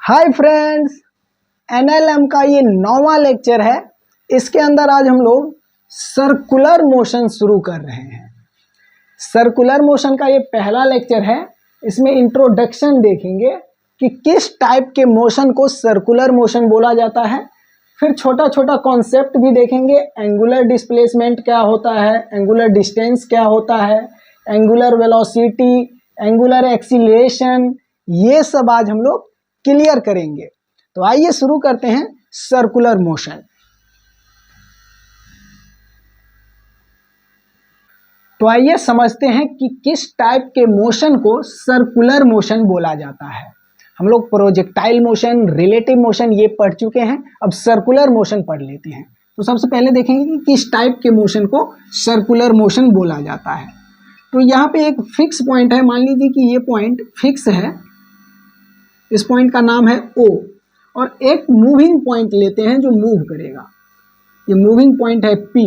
Hi friends, NLM का ये 9वां lecture है। इसके अंदर आज हम लोग सर्कुलर मोशन शुरू कर रहे हैं। सर्कुलर मोशन का ये पहला लेक्चर है। इसमें इंट्रोडक्शन देखेंगे कि किस टाइप के मोशन को सर्कुलर मोशन बोला जाता है। फिर छोटा छोटा कॉन्सेप्ट भी देखेंगे। एंगुलर डिस्प्लेसमेंट क्या होता है, एंगुलर डिस्टेंस क्या होता है, एंगुलर वेलोसिटी, एंगुलर एक्सीलरेशन, ये सब आज हम लोग क्लियर करेंगे। तो आइए शुरू करते हैं सर्कुलर मोशन। तो आइए समझते हैं कि किस टाइप के मोशन को सर्कुलर मोशन बोला जाता है। हम लोग प्रोजेक्टाइल मोशन, रिलेटिव मोशन ये पढ़ चुके हैं। अब सर्कुलर मोशन पढ़ लेते हैं। तो सबसे पहले देखेंगे कि किस टाइप के मोशन को सर्कुलर मोशन बोला जाता है। तो यहाँ पे एक फिक्स पॉइंट है। मान लीजिए कि ये पॉइंट फिक्स है। इस पॉइंट का नाम है O और एक मूविंग पॉइंट लेते हैं जो मूव करेगा। ये मूविंग पॉइंट है P,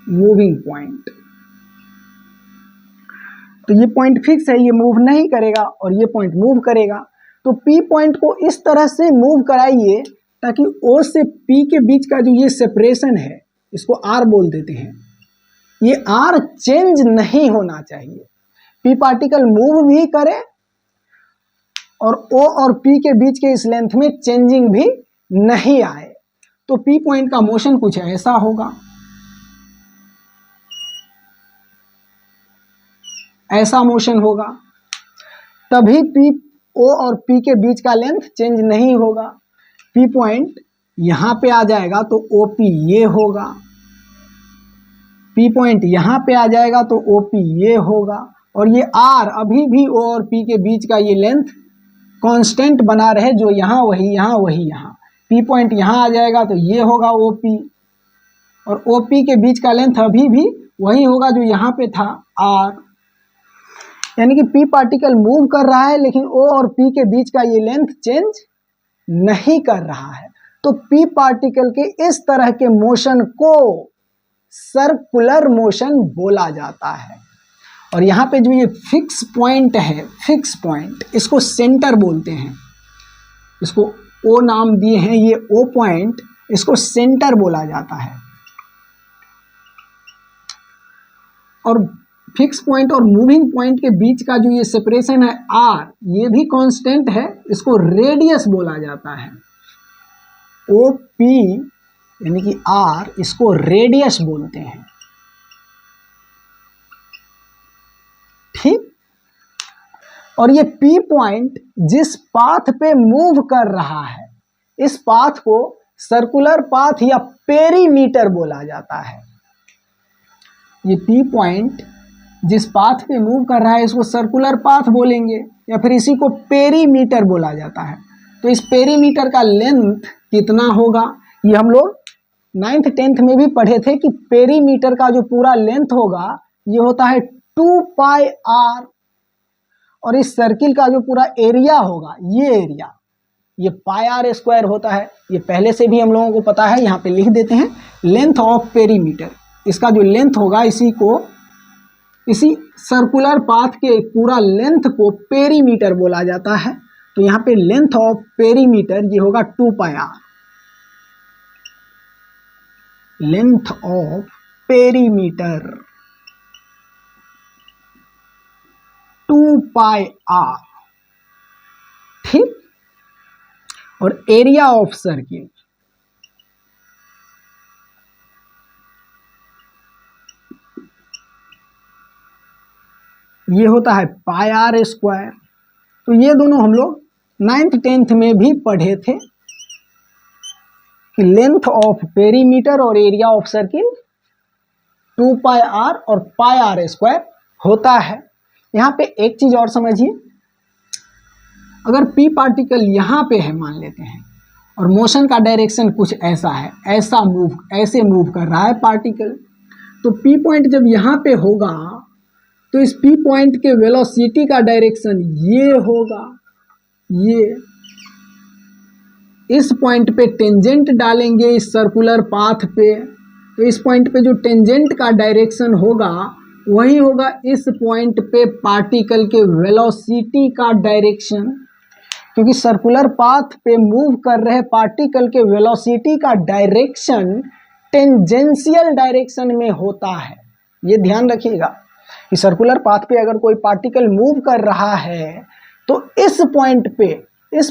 मूविंग पॉइंट। तो ये पॉइंट फिक्स है, ये मूव नहीं करेगा और ये पॉइंट मूव करेगा। तो P पॉइंट को इस तरह से मूव कराइए ताकि O से P के बीच का जो ये सेपरेशन है, इसको R बोल देते हैं, ये R चेंज नहीं होना चाहिए। P पार्टिकल मूव भी करे और O और P के बीच के इस लेंथ में चेंजिंग भी नहीं आए। तो P पॉइंट का मोशन कुछ ऐसा होगा, ऐसा मोशन होगा। तभी O और P के बीच का लेंथ चेंज नहीं होगा। P पॉइंट यहां पे आ जाएगा तो OP ये होगा। P पॉइंट यहां पे आ जाएगा तो OP ये होगा। और ये R अभी भी O और P के बीच का ये लेंथ कांस्टेंट बना रहे, जो यहाँ वही यहाँ वही यहाँ। P पॉइंट यहाँ आ जाएगा तो ये होगा OP और OP के बीच का लेंथ अभी भी वही होगा जो यहाँ पे था R। यानी कि P पार्टिकल मूव कर रहा है लेकिन O और P के बीच का ये लेंथ चेंज नहीं कर रहा है। तो P पार्टिकल के इस तरह के मोशन को सर्कुलर मोशन बोला जाता है। और यहाँ पे जो ये फिक्स पॉइंट है, फिक्स पॉइंट, इसको सेंटर बोलते हैं। इसको O नाम दिए हैं, ये O पॉइंट, इसको सेंटर बोला जाता है। और फिक्स पॉइंट और मूविंग पॉइंट के बीच का जो ये सेपरेशन है R, ये भी कांस्टेंट है, इसको रेडियस बोला जाता है। OP यानी कि R, इसको रेडियस बोलते हैं। ठीक। और ये P पॉइंट जिस पाथ पे मूव कर रहा है, इस पाथ को सर्कुलर पाथ या पेरीमीटर बोला जाता है। ये P पॉइंट जिस पाथ पे मूव कर रहा है, इसको सर्कुलर पाथ बोलेंगे या फिर इसी को पेरीमीटर बोला जाता है। तो इस पेरीमीटर का लेंथ कितना होगा, ये हम लोग 9th 10th में भी पढ़े थे कि पेरीमीटर का जो पूरा लेंथ होगा ये होता है 2πr। और इस सर्किल का जो पूरा एरिया होगा, ये एरिया, ये πr² होता है। ये पहले से भी हम लोगों को पता है, यहाँ पे लिख देते हैं लेंथ ऑफ पेरीमीटर। इसका जो लेंथ होगा, इसी सर्कुलर पाथ के पूरा लेंथ को पेरीमीटर बोला जाता है। तो यहाँ पे लेंथ ऑफ पेरीमीटर ये होगा 2πr। Length of perimeter 2πr। ठीक। और एरिया ऑफ सर्किल ये होता है πr²। तो ये दोनों हम लोग 9th 10th में भी पढ़े थे कि लेंथ ऑफ पेरीमीटर और एरिया ऑफ सर्किल 2πr और πr² होता है। यहाँ पे एक चीज और समझिए, अगर P पार्टिकल यहाँ पे है मान लेते हैं और मोशन का डायरेक्शन कुछ ऐसा है, ऐसे मूव कर रहा है पार्टिकल, तो P पॉइंट जब यहाँ पे होगा तो इस P पॉइंट के वेलोसिटी का डायरेक्शन ये होगा। ये इस पॉइंट पे टेंजेंट डालेंगे इस सर्कुलर पाथ पे, तो इस पॉइंट पे जो टेंजेंट का डायरेक्शन होगा वही होगा इस पॉइंट पे पार्टिकल के वेलोसिटी का डायरेक्शन, क्योंकि सर्कुलर पाथ पे मूव कर रहे पार्टिकल के वेलोसिटी का डायरेक्शन टेंजेंशियल डायरेक्शन में होता है। ये ध्यान रखिएगा कि सर्कुलर पाथ पे अगर कोई पार्टिकल मूव कर रहा है तो इस पॉइंट पे इस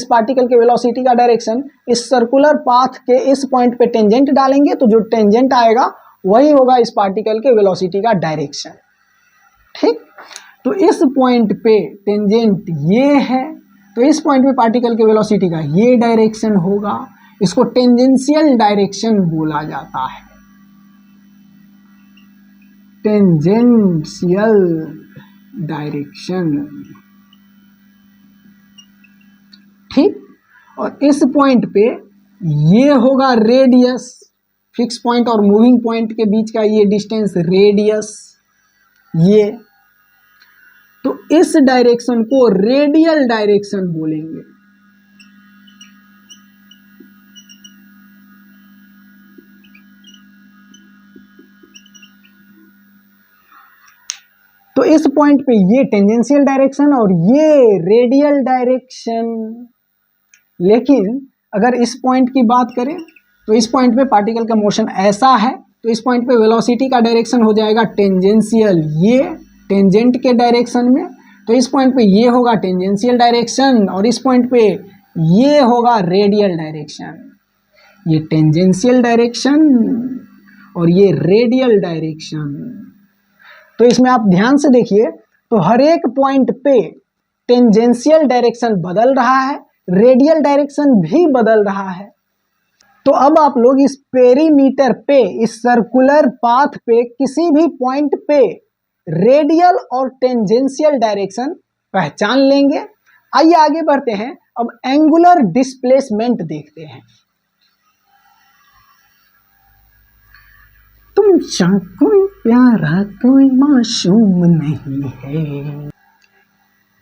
पार्टिकल के वेलोसिटी का डायरेक्शन इस सर्कुलर पाथ के इस पॉइंट पे टेंजेंट डालेंगे तो जो टेंजेंट आएगा वही होगा इस पार्टिकल के वेलोसिटी का डायरेक्शन। ठीक, तो इस पॉइंट पे टेंजेंट ये है, तो इस पॉइंट पे पार्टिकल के वेलोसिटी का ये डायरेक्शन होगा, इसको टेंजेंशियल डायरेक्शन बोला जाता है, टेंजेंशियल डायरेक्शन। ठीक, और इस पॉइंट पे ये होगा रेडियस, फिक्स पॉइंट और मूविंग पॉइंट के बीच का ये डिस्टेंस रेडियस, ये तो इस डायरेक्शन को रेडियल डायरेक्शन बोलेंगे। तो इस पॉइंट पे ये टेंजेंशियल डायरेक्शन और ये रेडियल डायरेक्शन। लेकिन अगर इस पॉइंट की बात करें तो इस पॉइंट पे पार्टिकल का मोशन ऐसा है, तो इस पॉइंट पे वेलोसिटी का डायरेक्शन हो जाएगा टेंजेंशियल, ये टेंजेंट के डायरेक्शन में, तो इस पॉइंट पे ये होगा टेंजेंशियल डायरेक्शन और इस पॉइंट पे ये होगा रेडियल डायरेक्शन। ये टेंजेंशियल डायरेक्शन और ये रेडियल डायरेक्शन। तो इसमें आप ध्यान से देखिए तो हर एक पॉइंट पे टेंजेंशियल डायरेक्शन बदल रहा है, रेडियल डायरेक्शन भी बदल रहा है। तो अब आप लोग इस पेरीमीटर पे, इस सर्कुलर पाथ पे किसी भी पॉइंट पे रेडियल और टेंजेंशियल डायरेक्शन पहचान लेंगे। आइए आगे बढ़ते हैं, अब एंगुलर डिस्प्लेसमेंट देखते हैं। तुम सा कोई प्यारा कोई मासूम नहीं है।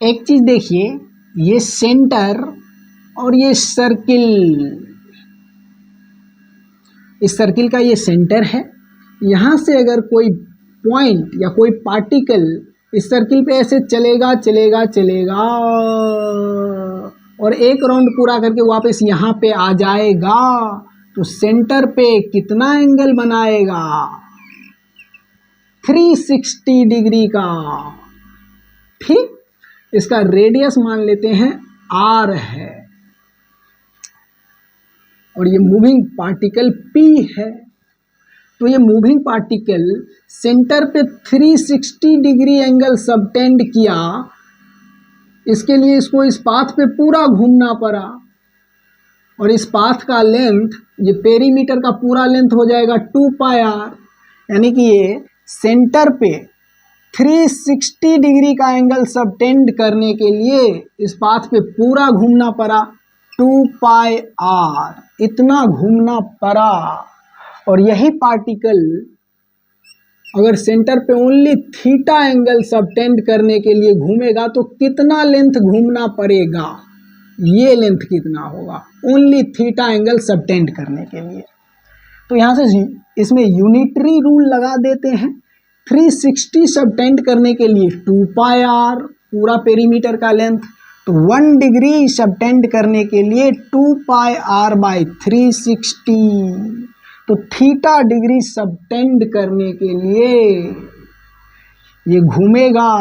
एक चीज देखिए, ये सेंटर और ये सर्किल, इस सर्किल का ये सेंटर है। यहाँ से अगर कोई पॉइंट या कोई पार्टिकल इस सर्किल पे ऐसे चलेगा चलेगा चलेगा और एक राउंड पूरा करके वापस यहाँ पे आ जाएगा, तो सेंटर पे कितना एंगल बनाएगा? 360 डिग्री का। ठीक, इसका रेडियस मान लेते हैं r है और ये मूविंग पार्टिकल p है। तो ये मूविंग पार्टिकल सेंटर पे 360 डिग्री एंगल सबटेंड किया, इसके लिए इसको इस पाथ पे पूरा घूमना पड़ा और इस पाथ का लेंथ, ये पेरीमीटर का पूरा लेंथ हो जाएगा 2 पाई r, यानी कि ये सेंटर पे 360 डिग्री का एंगल सबटेंड करने के लिए इस पाथ पे पूरा घूमना पड़ा 2 पाई r, इतना घूमना पड़ा। और यही पार्टिकल अगर सेंटर पे ओनली थीटा एंगल सबटेंड करने के लिए घूमेगा तो कितना लेंथ घूमना पड़ेगा? ये लेंथ कितना होगा ओनली थीटा एंगल सबटेंड करने के लिए? तो यहाँ से इसमें यूनिटरी रूल लगा देते हैं। 360 सबटेंड करने के लिए 2 पाई r पूरा पेरीमीटर का लेंथ, तो 1 डिग्री सबटेंड करने के लिए 2 पाई r बाई 360, तो थीटा डिग्री सबटेंड करने के लिए ये घूमेगा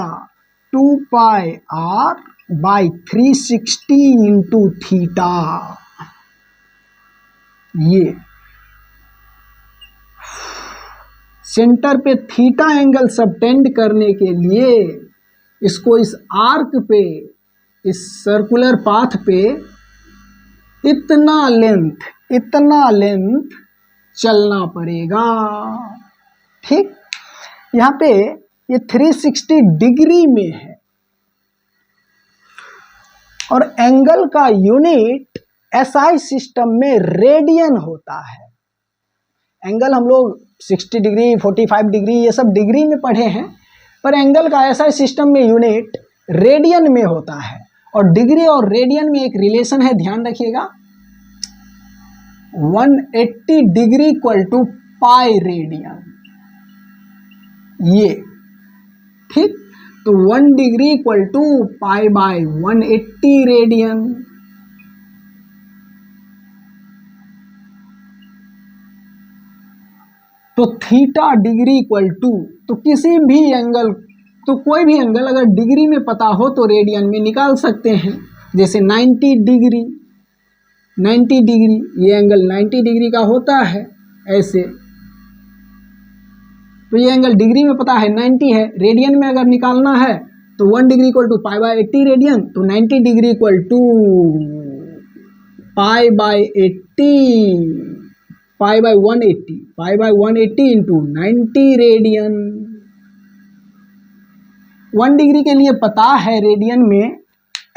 2 पाई r बाई 360 इंटू थीटा। ये सेंटर पे थीटा एंगल सबटेंड करने के लिए इसको इस आर्क पे, इस सर्कुलर पाथ पे इतना लेंथ चलना पड़ेगा। ठीक, यहाँ पे ये 360 डिग्री में है और एंगल का यूनिट एसआई सिस्टम में रेडियन होता है। एंगल हम लोग 60 डिग्री 45 डिग्री ये सब डिग्री में पढ़े हैं, पर एंगल का एसआई सिस्टम में यूनिट रेडियन में होता है। और डिग्री और रेडियन में एक रिलेशन है, ध्यान रखिएगा, 180 degree equal to pi radian. ये ठीक, तो 1 degree equal to pi by 180 radian. तो थीटा डिग्री इक्वल टू, तो किसी भी एंगल, तो कोई भी एंगल अगर डिग्री में पता हो तो रेडियन में निकाल सकते हैं। जैसे 90 डिग्री, 90 डिग्री, ये एंगल 90 डिग्री का होता है ऐसे, तो ये एंगल डिग्री में पता है 90 है, रेडियन में अगर निकालना है तो 1 degree equal to pi by 80 radian, तो 90 degree equal to pi by 80, pi by 180, pi by 180 into 90 radian. 1 degree के लिए पता है रेडियन में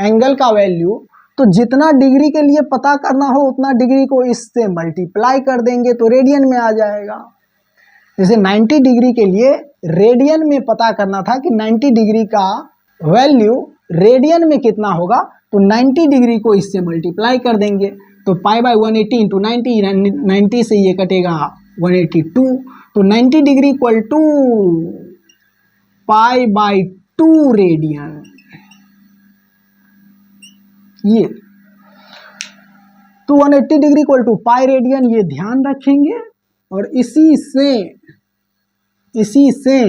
एंगल का वैल्यू, तो जितना डिग्री के लिए पता करना हो उतना डिग्री को इससे मल्टीप्लाई कर देंगे तो रेडियन में आ जाएगा। जैसे 90 डिग्री के लिए रेडियन में पता करना था कि 90 डिग्री का वैल्यू रेडियन में कितना होगा, तो 90 डिग्री को इससे मल्टीप्लाई कर देंगे, तो पाई बाय 180 इंटू 90 से ये कटेगा 182, तो 90 degree equal to pi by 2 radian. ये तो 180 degree equal to pi radian, ये ध्यान रखेंगे। और इसी से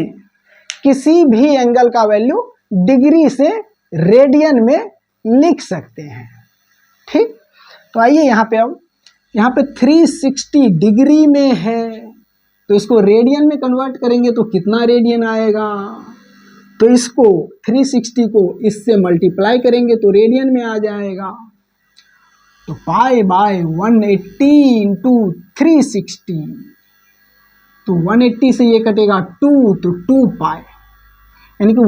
किसी भी एंगल का वैल्यू डिग्री से रेडियन में लिख सकते हैं। ठीक, तो आइए यहाँ पे, अब यहाँ पे 360 डिग्री में है, तो इसको रेडियन में कन्वर्ट करेंगे तो कितना रेडियन आएगा, तो इसको 360 को इससे मल्टीप्लाई करेंगे तो रेडियन में आ जाएगा। तो पाई बाय 180 इंटू 360, तो 180 से ये कटेगा 2, तो 2 पाई, यानी कि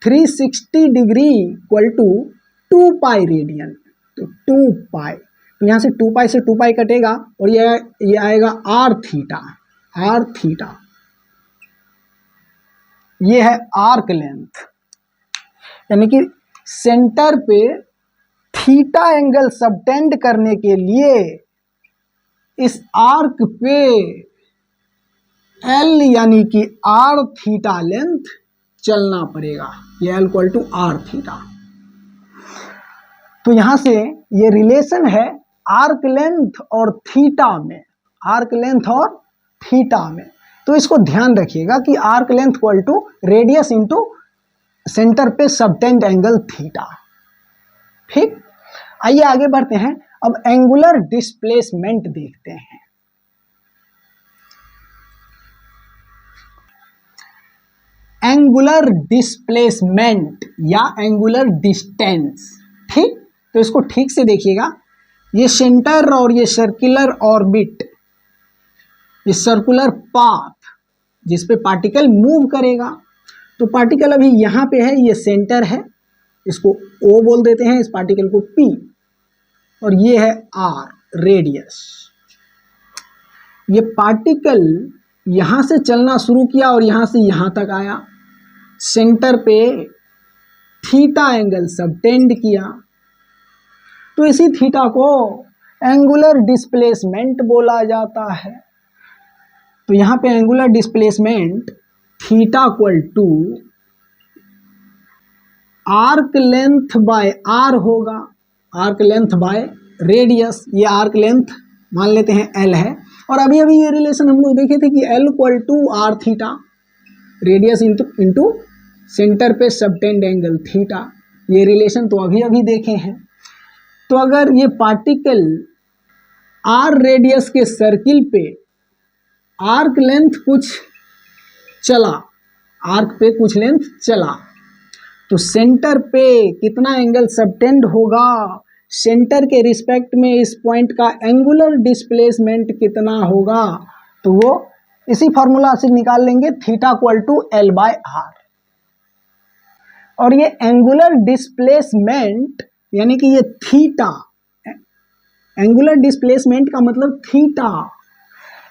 360 degree equal to 2 pi radian, तो 2 पाई, तो यहाँ से 2 पाई से 2 पाई कटेगा और ये आएगा आर थीटा, आर थीटा, ये है आर्क लेंथ, यानी कि सेंटर पे थीटा एंगल सबटेंड करने के लिए इस आर्क पे एल यानी कि आर थीटा लेंथ चलना पड़ेगा, ये L equal to R theta. तो यहां से ये रिलेशन है आर्क लेंथ और थीटा में, आर्क लेंथ और थीटा में, तो इसको ध्यान रखिएगा कि arc length equal to radius into centre पे सबटेंड एंगल थीटा। ठीक, आइए आगे बढ़ते हैं, अब एंगुलर डिस्प्लेसमेंट देखते हैं। एंगुलर डिस्प्लेसमेंट या एंगुलर डिस्टेंस, ठीक, तो इसको ठीक से देखिएगा, ये सेंटर और ये सर्कुलर ऑर्बिट, ये सर्कुलर पाथ जिस पे पार्टिकल मूव करेगा, तो पार्टिकल अभी यहाँ पे है, ये सेंटर है, इसको O बोल देते हैं, इस पार्टिकल को P, और ये है R रेडियस। ये पार्टिकल यहाँ से चलना शुरू किया और यहाँ से यहाँ तक आया, सेंटर पे थीटा एंगल सबटेंड किया, तो इसी थीटा को एंगुलर डिस्प्लेसमेंट बोला जाता है। तो यहाँ पे angular displacement theta equal to arc length by R होगा, आर्क लेंथ बाय रेडियस, ये आर्क लेंथ मान लेते हैं एल है, और अभी ये रिलेशन हम लोग देखे थे कि L equal to R theta, radius into centre पे सबटेंड एंगल थीटा, ये रिलेशन तो अभी देखे हैं। तो अगर ये पार्टिकल आर रेडियस के सर्किल पे आर्क लेंथ कुछ चला, आर्क पे कुछ लेंथ चला, तो सेंटर पे कितना एंगल सबटेंड होगा, सेंटर के रिस्पेक्ट में इस पॉइंट का एंगुलर डिस्प्लेसमेंट कितना होगा, तो वो इसी फॉर्मूला से निकाल लेंगे, theta equal to L by R. और ये एंगुलर डिस्प्लेसमेंट यानी कि ये थीटा, एंगुलर डिस्प्लेसमेंट का मतलब theta,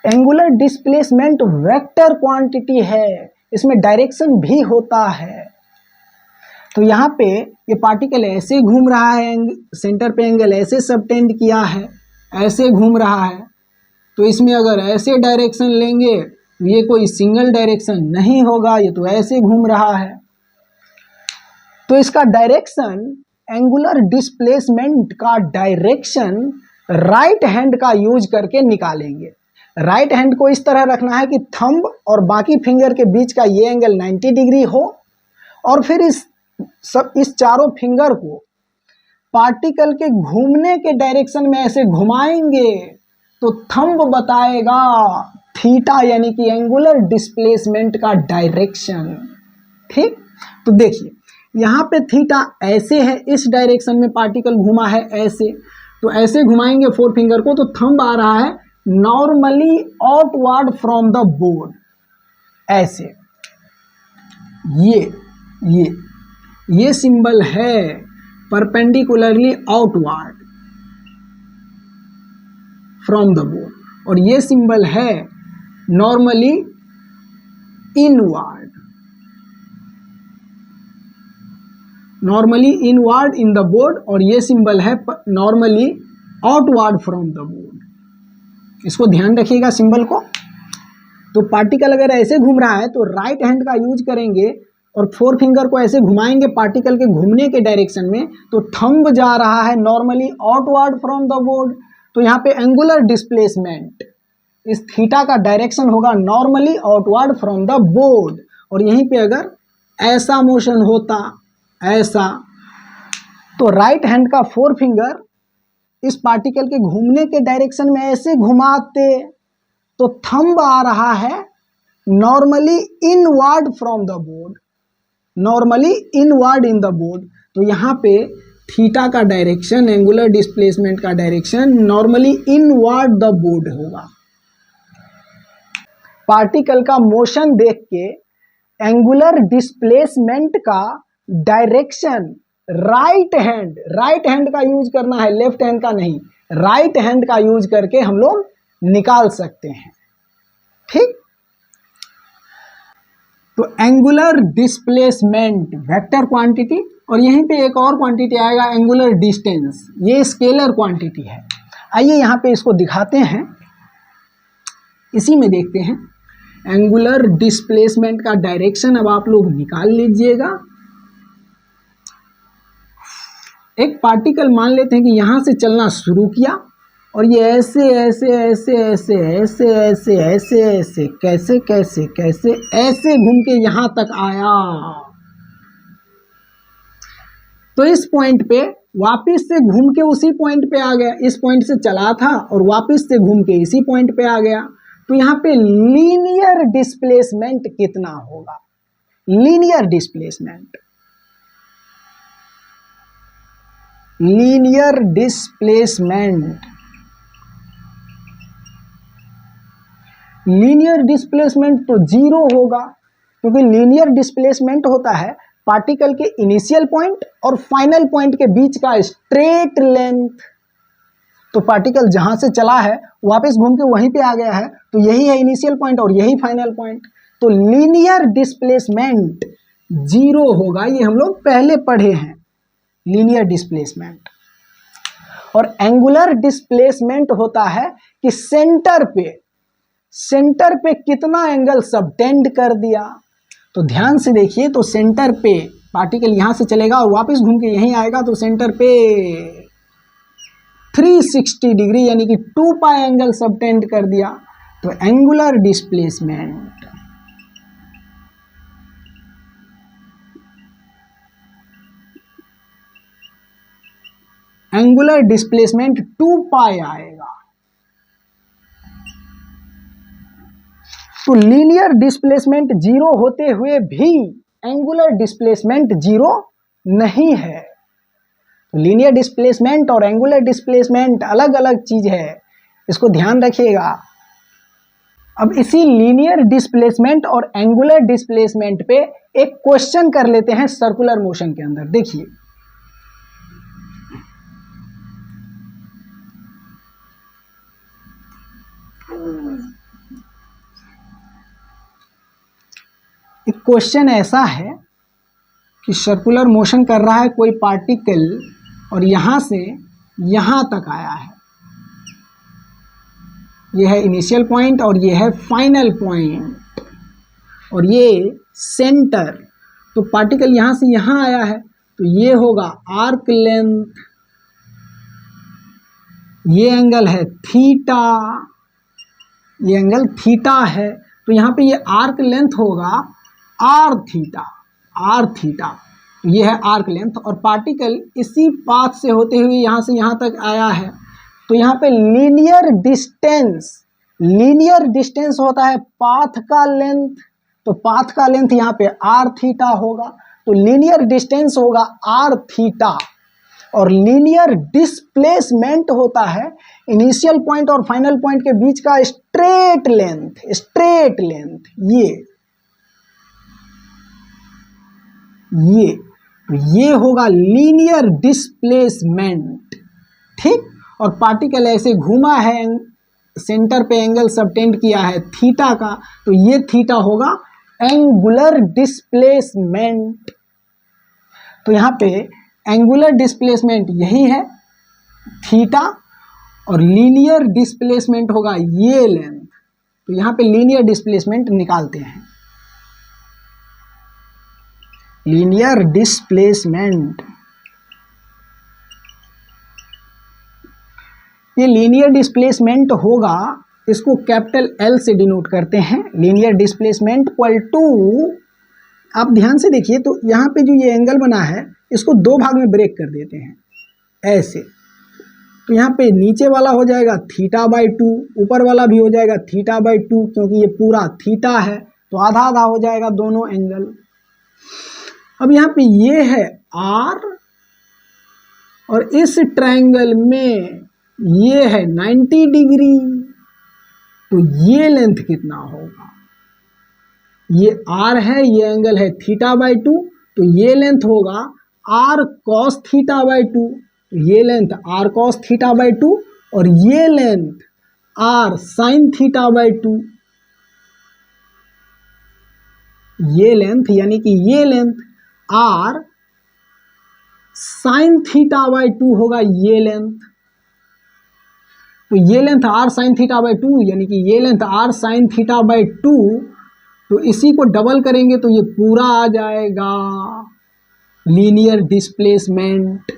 angular displacement vector quantity है, इसमें डायरेक्शन भी होता है। तो यहाँ पे ये पार्टिकल ऐसे घूम रहा है, सेंटर पे एंगल ऐसे सबटेंड किया है, ऐसे घूम रहा है, तो इसमें अगर ऐसे डायरेक्शन लेंगे ये कोई सिंगल डायरेक्शन नहीं होगा, ये तो ऐसे घूम रहा है। तो इसका डायरेक्शन, एंगुलर डिस्प्लेसमेंट का डायरेक्शन राइट हैंड का यूज करके निकालेंगे। राइट हैंड को इस तरह रखना है कि थंब और बाकी फिंगर के बीच का ये एंगल 90 डिग्री हो, और फिर इस चारों फिंगर को पार्टिकल के घूमने के डायरेक्शन में ऐसे घुमाएंगे तो थंब बताएगा थीटा, यानी कि एंगुलर डिस्प्लेसमेंट का डायरेक्शन। ठीक, तो देखिए यहाँ पे थीटा ऐसे है, इस डायरेक्शन में पार्टिकल घुमा है ऐसे, तो ऐसे घुमाएंगे फोर फिंगर को, तो थंब आ रहा है normally outward from the board, ऐसे। ये सिंबल है perpendicularly outward from the board, और ये सिंबल है normally inward, in the board, और ये सिंबल है normally outward from the board. इसको ध्यान रखिएगा सिंबल को। तो पार्टिकल अगर ऐसे घूम रहा है तो राइट हैंड का यूज करेंगे और फोर फिंगर को ऐसे घुमाएंगे पार्टिकल के घूमने के डायरेक्शन में, तो थंब जा रहा है normally outward from the board. तो यहाँ पे एंगुलर डिस्प्लेसमेंट, इस थीटा का डायरेक्शन होगा normally outward from the board. और यहीं पे अगर ऐसा मोशन होता, ऐसा, तो राइट हैंड का फोर फिंगर इस पार्टिकल के घूमने के डायरेक्शन में ऐसे घुमाते, तो थंब आ रहा है normally inward from the board, normally inward in the board. तो यहाँ पे थीटा का डायरेक्शन, एंगुलर डिस्प्लेसमेंट का direction normally inward the board होगा। पार्टिकल का मोशन देख के एंगुलर डिस्प्लेसमेंट का डायरेक्शन राइट हैंड का यूज करना है, लेफ्ट हैंड का नहीं, राइट हैंड का यूज करके हम लोग निकाल सकते हैं। ठीक, तो एंगुलर डिस्प्लेसमेंट वेक्टर क्वांटिटी, और यहीं पे एक और क्वांटिटी आएगा एंगुलर डिस्टेंस, ये स्केलर क्वांटिटी है। आइए यहाँ पे इसको दिखाते हैं, इसी में देखते हैं। एंगुलर डिस्प्लेसमेंट का डायरेक्शन अब आप लोग निकाल लीजिएगा। एक पार्टिकल मान लेते हैं कि यहाँ से चलना शुरू किया और ये ऐसे ऐसे ऐसे ऐसे ऐसे ऐसे ऐसे ऐसे कैसे कैसे कैसे ऐसे घूम के यहाँ तक आया, तो इस पॉइंट पे वापस से घूम के उसी पॉइंट पे आ गया। इस पॉइंट से चला था और वापस से घूम के इसी पॉइंट पे आ गया। तो यहाँ पे लीनियर डिस्प्लेसमेंट कितना होगा? Linear displacement, linear displacement, linear displacement तो जीरो होगा, क्योंकि लीनियर डिस्प्लेसमेंट होता है पार्टिकल के इनिशियल पॉइंट और फाइनल पॉइंट के बीच का स्ट्रेट लेंथ। तो पार्टिकल जहां से चला है वापस घूम के वहीं पे आ गया है, तो यही है इनिशियल पॉइंट और यही फाइनल पॉइंट। तो लीनियर डिस्प्लेसमेंट जीरो होगा, ये हम लोग पहले पढ़े हैं लीनियर डिस्प्लेसमेंट। और एंगुलर डिस्प्लेसमेंट होता है कि सेंटर पे कितना एंगल सबटेंड कर दिया। तो ध्यान से देखिए, तो सेंटर पे पार्टिकल यहां से चलेगा और वापस घूम के यहीं आएगा, तो सेंटर पे 360 डिग्री यानी कि 2 पाई एंगल सबटेंड कर दिया। तो एंगुलर डिस्प्लेसमेंट, एंगुलर डिस्प्लेसमेंट 2 पाई आएगा। तो लीनियर डिस्प्लेसमेंट जीरो होते हुए भी एंगुलर डिस्प्लेसमेंट जीरो नहीं है। तो लीनियर डिस्प्लेसमेंट और एंगुलर डिस्प्लेसमेंट अलग अलग चीज है, इसको ध्यान रखिएगा। अब इसी लीनियर डिस्प्लेसमेंट और एंगुलर डिस्प्लेसमेंट पे एक क्वेश्चन कर लेते हैं सर्कुलर मोशन के अंदर। देखिए, एक क्वेश्चन ऐसा है कि सर्कुलर मोशन कर रहा है कोई पार्टिकल और यहां से यहां तक आया है। ये है इनिशियल पॉइंट और ये है फाइनल पॉइंट और ये सेंटर। तो पार्टिकल यहाँ से यहाँ आया है तो ये होगा आर्क लेंथ, ये एंगल है थीटा, ये एंगल थीटा है। तो यहाँ पे ये आर्क लेंथ होगा आर थीटा, आर थीटा। तो ये है आर्क लेंथ और पार्टिकल इसी पाथ से होते हुए यहाँ से यहाँ तक आया है। तो यहाँ पे लीनियर डिस्टेंस, लीनियर डिस्टेंस होता है पाथ का लेंथ, तो पाथ का लेंथ यहाँ पे आर थीटा होगा। तो लीनियर डिस्टेंस होगा आर थीटा और लीनियर डिस्प्लेसमेंट होता है इनिशियल पॉइंट और फाइनल पॉइंट के बीच का स्ट्रेट लेंथ, स्ट्रेट लेंथ ये होगा लीनियर डिस्प्लेसमेंट। ठीक, और पार्टिकल ऐसे घूमा है, सेंटर पे एंगल सबटेंड किया है थीटा का, तो ये थीटा होगा एंगुलर डिस्प्लेसमेंट। तो यहाँ पे एंगुलर डिस्प्लेसमेंट यही है थीटा और लीनियर डिस्प्लेसमेंट होगा ये लेंथ। तो यहाँ पे लीनियर डिस्प्लेसमेंट निकालते हैं, लीनियर डिस्प्लेसमेंट। ये लीनियर डिस्प्लेसमेंट होगा, इसको कैपिटल एल से डिनोट करते हैं। लीनियर डिस्प्लेसमेंट इक्वल टू, आप ध्यान से देखिए तो यहाँ पे जो ये एंगल बना है इसको दो भाग में ब्रेक कर देते हैं ऐसे। तो यहाँ पे नीचे वाला हो जाएगा थीटा बाई 2, ऊपर वाला भी हो जाएगा थीटा बाई 2, क्योंकि ये पूरा थीटा है तो आधा आधा हो जाएगा दोनों एंगल। अब यहाँ पे ये है आर और इस ट्रायंगल में ये है 90 डिग्री, तो ये लेंथ कितना होगा? ये आर है, ये एंगल है थीटा बाई 2, तो ये लेंथ होगा आर कॉस थीटा बाई 2, तो ये length R cos theta by 2 और ये length R sine theta by 2। ये लेंथ यानी कि ये length R sine theta by 2 होगा ये लेंथ। तो ये length R sine theta by 2 यानी कि ये length R sine theta by 2, तो इसी को डबल करेंगे तो ये पूरा आ जाएगा लीनियर डिस्प्लेसमेंट।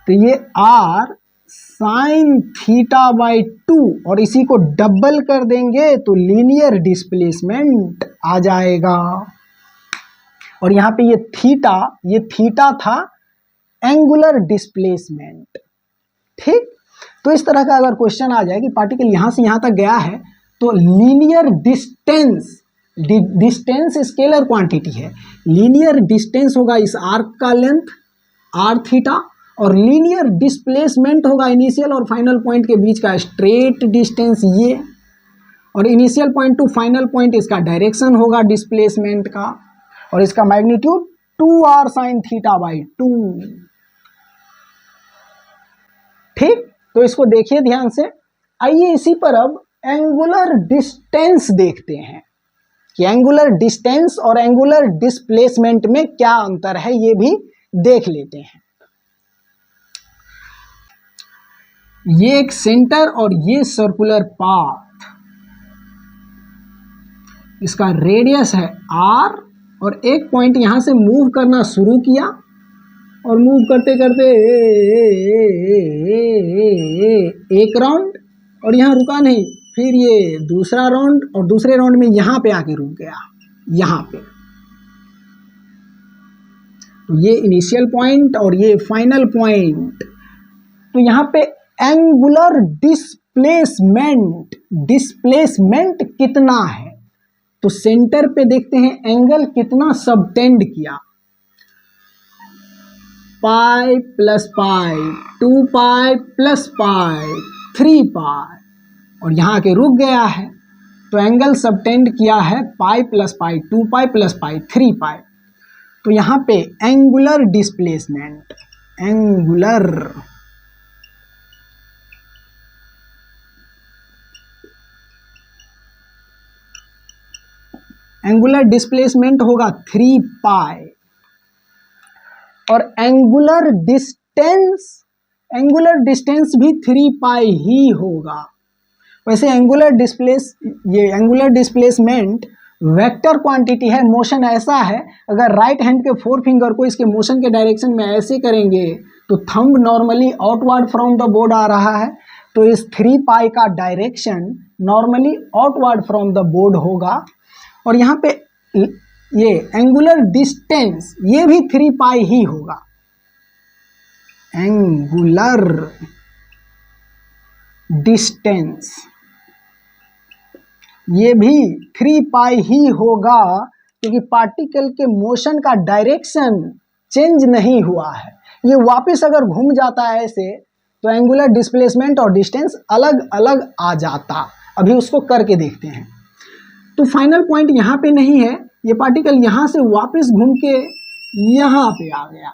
तो ये आर साइन थीटा बाई 2 और इसी को डबल कर देंगे तो लीनियर डिस्प्लेसमेंट आ जाएगा। और यहाँ पे ये थीटा था एंगुलर डिस्प्लेसमेंट। ठीक, तो इस तरह का अगर क्वेश्चन आ जाए कि पार्टिकल यहाँ से यहाँ तक गया है तो linear distance, distance scalar quantity है, लीनियर डिस्टेंस होगा इस आर्क का लेंथ आर थीटा और लीनियर डिस्प्लेसमेंट होगा इनिशियल और फाइनल पॉइंट के बीच का स्ट्रेट डिस्टेंस ये, और initial point two final point इसका डायरेक्शन होगा डिस्प्लेसमेंट का और इसका magnitude 2r sign theta by 2। ठीक, तो इसको देखिए ध्यान से। आइए इसी पर अब एंगुलर डिस्टेंस देखते हैं कि एंगुलर डिस्टेंस और एंगुलर डिस्प्लेसमेंट में क्या अंतर है, ये भी देख लेते हैं। ये एक सेंटर और ये सर्कुलर पाथ, इसका रेडियस है r और एक पॉइंट यहां से मूव करना शुरू किया और मूव करते करते एक राउंड और यहाँ रुका नहीं, फिर ये दूसरा राउंड और दूसरे राउंड में यहाँ पे आके रुक गया, यहाँ पे। तो ये इनिशियल पॉइंट और ये फाइनल पॉइंट। तो यहाँ पे एंगुलर डिस्प्लेसमेंट, डिस्प्लेसमेंट कितना है तो सेंटर पे देखते हैं एंगल कितना सबटेंड किया, pi plus pi, 2 pi plus pi, 3 पाई और यहाँ के रुक गया है। तो एंगल सबटेंड किया है pi plus pi, 2 pi plus pi, 3 पाई। तो यहाँ पे एंगुलर डिस्प्लेसमेंट, एंगुलर डिस्प्लेसमेंट होगा 3 पाई और एंगुलर डिस्टेंस भी 3 पाई ही होगा। वैसे ये एंगुलर डिस्प्लेसमेंट वेक्टर क्वांटिटी है, मोशन ऐसा है, अगर राइट हैंड के 4 फिंगर को इसके मोशन के डायरेक्शन में ऐसे करेंगे तो thumb normally outward from the board आ रहा है, तो इस 3 पाई का direction normally outward from the board होगा। और यहाँ पे ये एंगुलर डिस्टेंस ये भी 3 पाई ही होगा, एंगुलर डिस्टेंस ये भी 3 पाई ही होगा, क्योंकि पार्टिकल के मोशन का डायरेक्शन चेंज नहीं हुआ है। ये वापस अगर घूम जाता है ऐसे तो एंगुलर डिस्प्लेसमेंट और डिस्टेंस अलग अलग आ जाता। अभी उसको करके देखते हैं। तो फाइनल पॉइंट यहाँ पे नहीं है, ये पार्टिकल यहाँ से वापस घूम के यहाँ पे आ गया,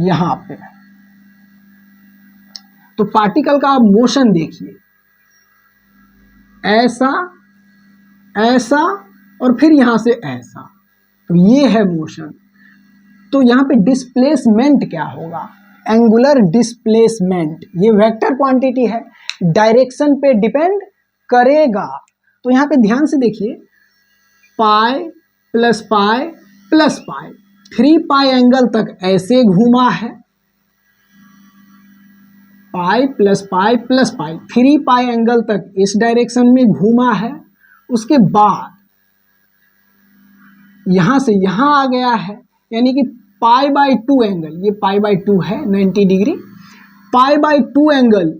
यहाँ पे। तो पार्टिकल का आप मोशन देखिए, ऐसा ऐसा और फिर यहां से ऐसा, तो ये है मोशन। तो यहां पे डिस्प्लेसमेंट क्या होगा, एंगुलर डिस्प्लेसमेंट, ये वेक्टर क्वांटिटी है, डायरेक्शन पे डिपेंड करेगा। तो यहां पे ध्यान से देखिए, pi plus pi plus pi, 3 पाई एंगल तक ऐसे घूमा है, pi plus pi plus pi, 3 पाई एंगल तक इस डायरेक्शन में घूमा है। उसके बाद यहां से यहां आ गया है, यानी कि पाई बाई 2 एंगल, ये पाई बाई 2 है 90 डिग्री, पाई बाई 2 एंगल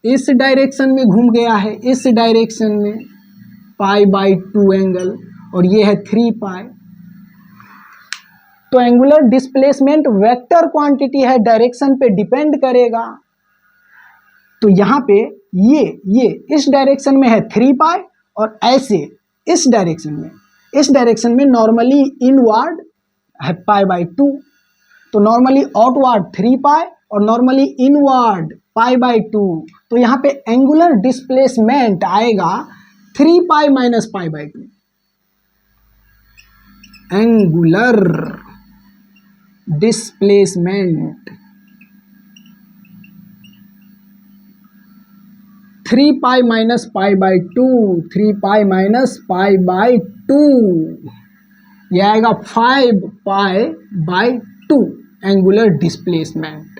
इस डायरेक्शन में घूम गया है, इस डायरेक्शन में पाई बाई 2 एंगल, और ये है 3 पाई। तो एंगुलर डिस्प्लेसमेंट वेक्टर क्वांटिटी है, डायरेक्शन पे डिपेंड करेगा। तो यहाँ पे ये इस डायरेक्शन में है 3 पाई, और ऐसे इस डायरेक्शन में नॉर्मली इनवर्ड है पाई बाई 2, तो नॉर्मली आउटवर्ड 3 पाई और नॉर्मली इनवर्ड पाई बाई 2। तो यहाँ पे एंगुलर डिस्प्लेसमेंट आएगा 3 pi minus pi by 2, angular displacement 3 pi minus pi by 2, 3 pi minus pi by 2, यह आएगा 5 पाई बाई 2 एंगुलर डिस्प्लेसमेंट।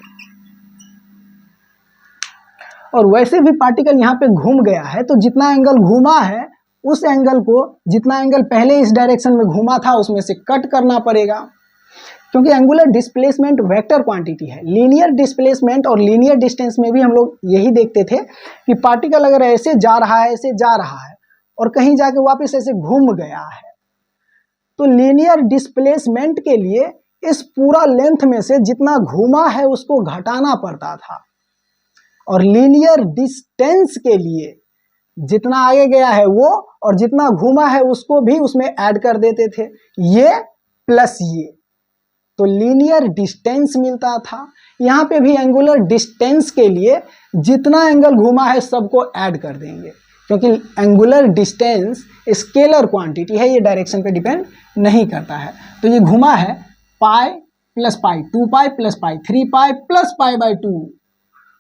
और वैसे भी पार्टिकल यहाँ पे घूम गया है, तो जितना एंगल घूमा है उस एंगल को, जितना एंगल पहले इस डायरेक्शन में घूमा था उसमें से कट करना पड़ेगा, क्योंकि एंगुलर डिस्प्लेसमेंट वेक्टर क्वांटिटी है। लीनियर डिस्प्लेसमेंट और लीनियर डिस्टेंस में भी हम लोग यही देखते थे कि पार्टिकल अगर ऐसे जा रहा है, ऐसे जा रहा है और कहीं जाके वापस ऐसे घूम गया है, तो लीनियर डिस्प्लेसमेंट के लिए इस पूरा लेंथ में से जितना घूमा है उसको घटाना पड़ता था, और लीनियर डिस्टेंस के लिए जितना आगे गया है वो और जितना घूमा है उसको भी उसमें ऐड कर देते थे, ये प्लस ये, तो लीनियर डिस्टेंस मिलता था। यहाँ पे भी एंगुलर डिस्टेंस के लिए जितना एंगल घूमा है सबको ऐड कर देंगे, क्योंकि एंगुलर डिस्टेंस स्केलर क्वांटिटी है, ये डायरेक्शन पे डिपेंड नहीं करता है। तो ये घूमा है pi plus pi, 2 pi plus pi, 3 pi plus pi by 2,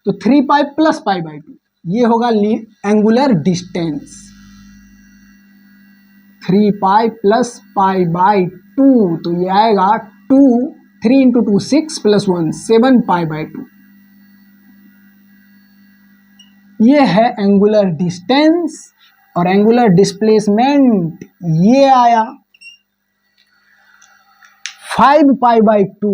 तो 3 पाई प्लस पाई बाई 2, ये होगा angular distance. 3 pi plus pi by 2, तो ये आएगा 2, 3 इंटू 2 6 प्लस 1 7 पाई बाई 2, ये है एंगुलर डिस्टेंस। और एंगुलर डिस्प्लेसमेंट ये आया 5 पाई बाई 2,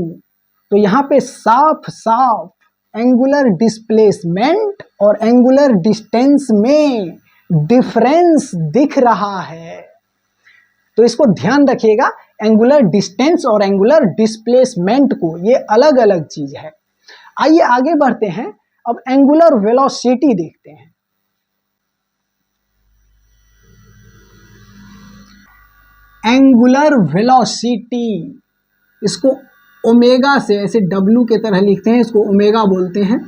तो यहाँ पे साफ साफ एंगुलर डिस्प्लेसमेंट और एंगुलर डिस्टेंस में डिफरेंस दिख रहा है। तो इसको ध्यान रखिएगा, एंगुलर डिस्टेंस और एंगुलर डिस्प्लेसमेंट को, ये अलग अलग चीज है। आइए आगे बढ़ते हैं, अब एंगुलर वेलोसिटी देखते हैं। एंगुलर वेलोसिटी, इसको ओमेगा से, ऐसे डब्ल्यू के तरह लिखते हैं, इसको ओमेगा बोलते हैं,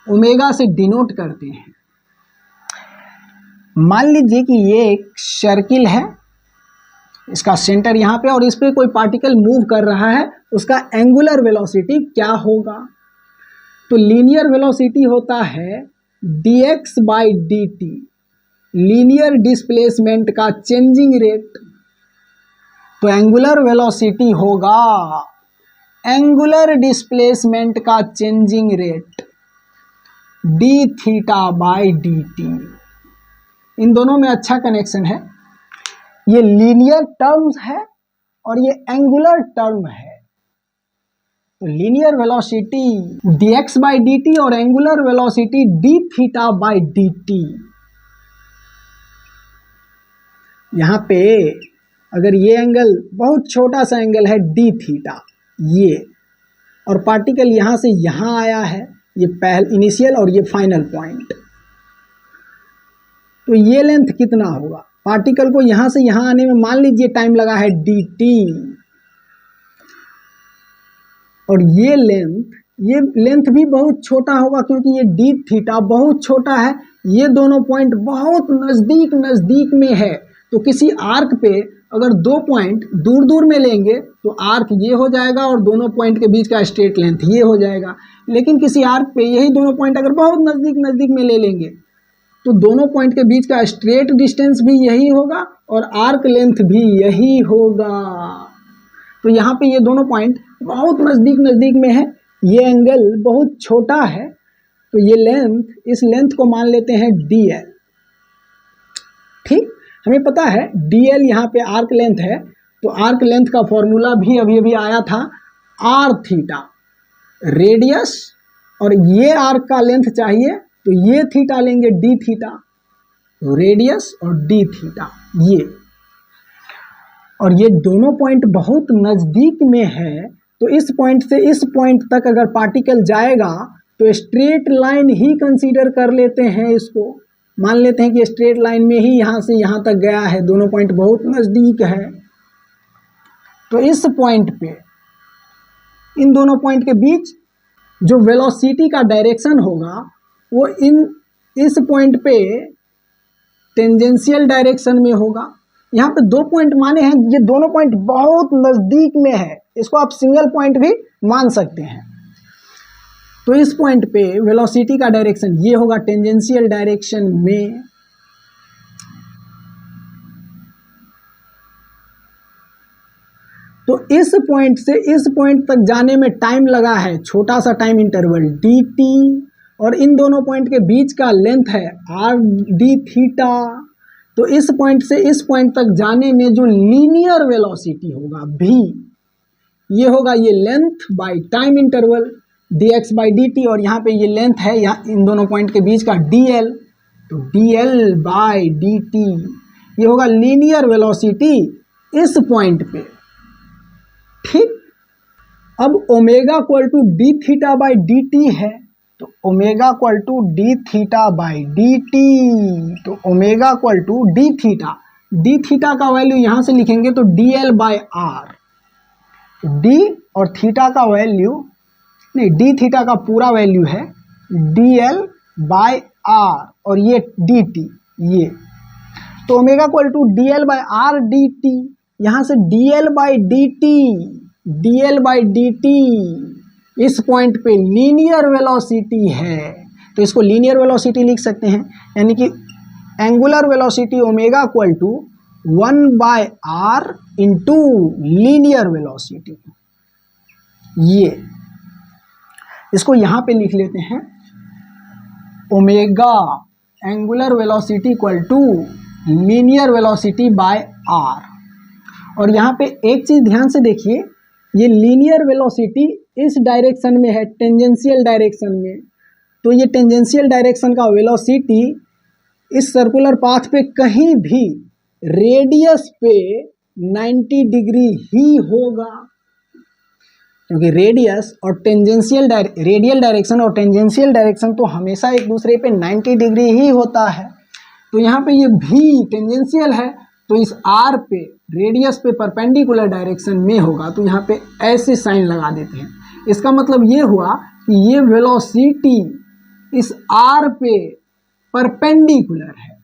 ओमेगा से डिनोट करते हैं। मान लीजिए कि ये एक सर्किल है इसका सेंटर यहाँ पे और इस पे कोई पार्टिकल मूव कर रहा है, उसका एंगुलर वेलोसिटी क्या होगा? तो लीनियर वेलोसिटी होता है dx by dt, linear displacement का चेंजिंग रेट। तो एंगुलर वेलोसिटी होगा एंगुलर डिस्प्लेसमेंट का changing rate d theta by dt। इन दोनों में अच्छा कनेक्शन है। ये लीनियर टर्म्स है और ये एंगुलर टर्म है। तो linear velocity dx by dt और angular velocity d theta by dt। यहाँ पे अगर ये एंगल बहुत छोटा सा एंगल है d थीटा, ये, और पार्टिकल यहाँ से यहाँ आया है, ये पहल इनिशियल और ये फाइनल पॉइंट, तो ये लेंथ कितना होगा? पार्टिकल को यहाँ से यहाँ आने में मान लीजिए टाइम लगा है dt, और ये लेंथ भी बहुत छोटा होगा क्योंकि ये d थीटा बहुत छोटा है। ये दोनों पॉइंट बहुत नज़दीक में है। तो किसी आर्क पे अगर दो पॉइंट दूर दूर में लेंगे तो आर्क ये हो जाएगा और दोनों पॉइंट के बीच का स्ट्रेट लेंथ ये हो जाएगा। लेकिन किसी आर्क पे यही दोनों पॉइंट अगर बहुत नज़दीक में ले लेंगे तो दोनों पॉइंट के बीच का स्ट्रेट डिस्टेंस भी यही होगा और आर्क लेंथ भी यही होगा। तो यहाँ पे ये दोनों पॉइंट बहुत नज़दीक में है, ये एंगल बहुत छोटा है, तो ये लेंथ, इस लेंथ को मान लेते हैं dl। ठीक, हमें पता है dl यहाँ पे आर्क लेंथ है, तो आर्क लेंथ का फॉर्मूला भी अभी आया था r थीटा, रेडियस, और ये आर्क का लेंथ चाहिए तो ये थीटा लेंगे d थीटा, रेडियस और d थीटा ये, और ये दोनों पॉइंट बहुत नज़दीक में है। तो इस पॉइंट से इस पॉइंट तक अगर पार्टिकल जाएगा तो स्ट्रेट लाइन ही कंसीडर कर लेते हैं इसको, मान लेते हैं कि स्ट्रेट लाइन में ही यहाँ से यहाँ तक गया है, दोनों पॉइंट बहुत नज़दीक है। तो इस पॉइंट पे, इन दोनों पॉइंट के बीच जो वेलोसिटी का डायरेक्शन होगा वो इस पॉइंट पे टेंजेंशियल डायरेक्शन में होगा। यहाँ पे दो पॉइंट माने हैं, ये दोनों पॉइंट बहुत नज़दीक में है, इसको आप सिंगल पॉइंट भी मान सकते हैं। तो इस पॉइंट पे वेलोसिटी का डायरेक्शन ये होगा टेंजेंशियल डायरेक्शन में। तो इस पॉइंट से इस पॉइंट तक जाने में टाइम लगा है छोटा सा टाइम इंटरवल dt, और इन दोनों पॉइंट के बीच का लेंथ है r d थीटा। तो इस पॉइंट से इस पॉइंट तक जाने में जो लीनियर वेलोसिटी होगा v, ये होगा ये length by time interval dx by dt, और यहाँ पे ये लेंथ है यहाँ इन दोनों पॉइंट के बीच का dl, तो dl बाई dt ये होगा लीनियर वेलोसिटी इस पॉइंट पे। ठीक, अब omega equal to D theta by D T है, तो omega equal to D theta by D T, तो omega equal to D theta का वैल्यू यहाँ से लिखेंगे तो D L by R, D और थीटा का वैल्यू नहीं, डी थीटा का पूरा वैल्यू है डी एल बाई आर और ये डी टी, ये तो omega equal to D L by R D T, यहाँ से D L by D T इस पॉइंट पे लीनियर वेलोसिटी है, तो इसको लीनियर वेलोसिटी लिख सकते हैं, यानी कि angular velocity omega equal to 1 by R into linear velocity. ये इसको यहाँ पे लिख लेते हैं omega angular velocity equal to linear velocity by R. और यहाँ पे एक चीज़ ध्यान से देखिए, ये लीनियर वेलोसिटी इस डायरेक्शन में है, टेंजेंशियल डायरेक्शन में, तो ये टेंजेंशियल डायरेक्शन का वेलोसिटी इस सर्कुलर पाथ पे कहीं भी रेडियस पे 90 डिग्री ही होगा, क्योंकि रेडियस और रेडियल डायरेक्शन और टेंजेंशियल डायरेक्शन तो हमेशा एक दूसरे पे 90 डिग्री ही होता है। तो यहाँ पे ये भी टेंजेंशियल है, तो इस आर पे रेडियस पे परपेंडिकुलर डायरेक्शन में होगा, तो यहाँ पे ऐसे साइन लगा देते हैं। इसका मतलब ये हुआ कि ये वेलोसिटी इस आर पे परपेंडिकुलर है।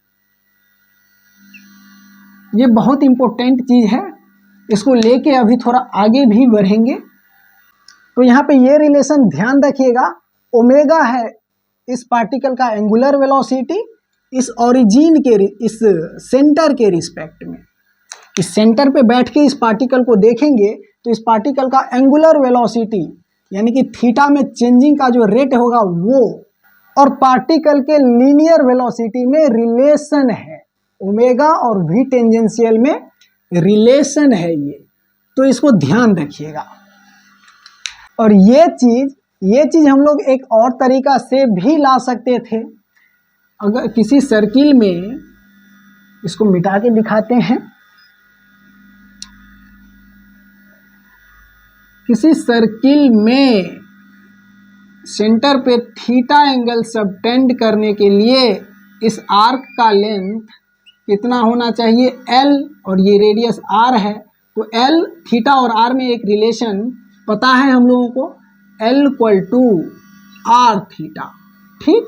ये बहुत इंपॉर्टेंट चीज़ है। इसको लेके अभी थोड़ा आगे भी बढ़ेंगे। तो यहाँ पे ये रिलेशन ध्यान रखिएगा, ओमेगा है इस पार्टिकल का एंगुलर वेलोसिटी इस ओरिजिन के इस सेंटर के रिस्पेक्ट में। इस सेंटर पे बैठ के इस पार्टिकल को देखेंगे तो इस पार्टिकल का एंगुलर वेलोसिटी यानी कि थीटा में चेंजिंग का जो रेट होगा वो, और पार्टिकल के लीनियर वेलोसिटी में रिलेशन है, ओमेगा और वी टेंजेंशियल में रिलेशन है ये, तो इसको ध्यान रखिएगा। और ये चीज़ हम लोग एक और तरीका से भी ला सकते थे। अगर किसी सर्किल में, इसको मिटा के दिखाते हैं, किसी सर्किल में सेंटर पे थीटा एंगल सबटेंड करने के लिए इस आर्क का लेंथ कितना होना चाहिए, L, और ये रेडियस R है। तो L, थीटा और R में एक रिलेशन पता है हम लोगों को, L = R थीटा। ठीक,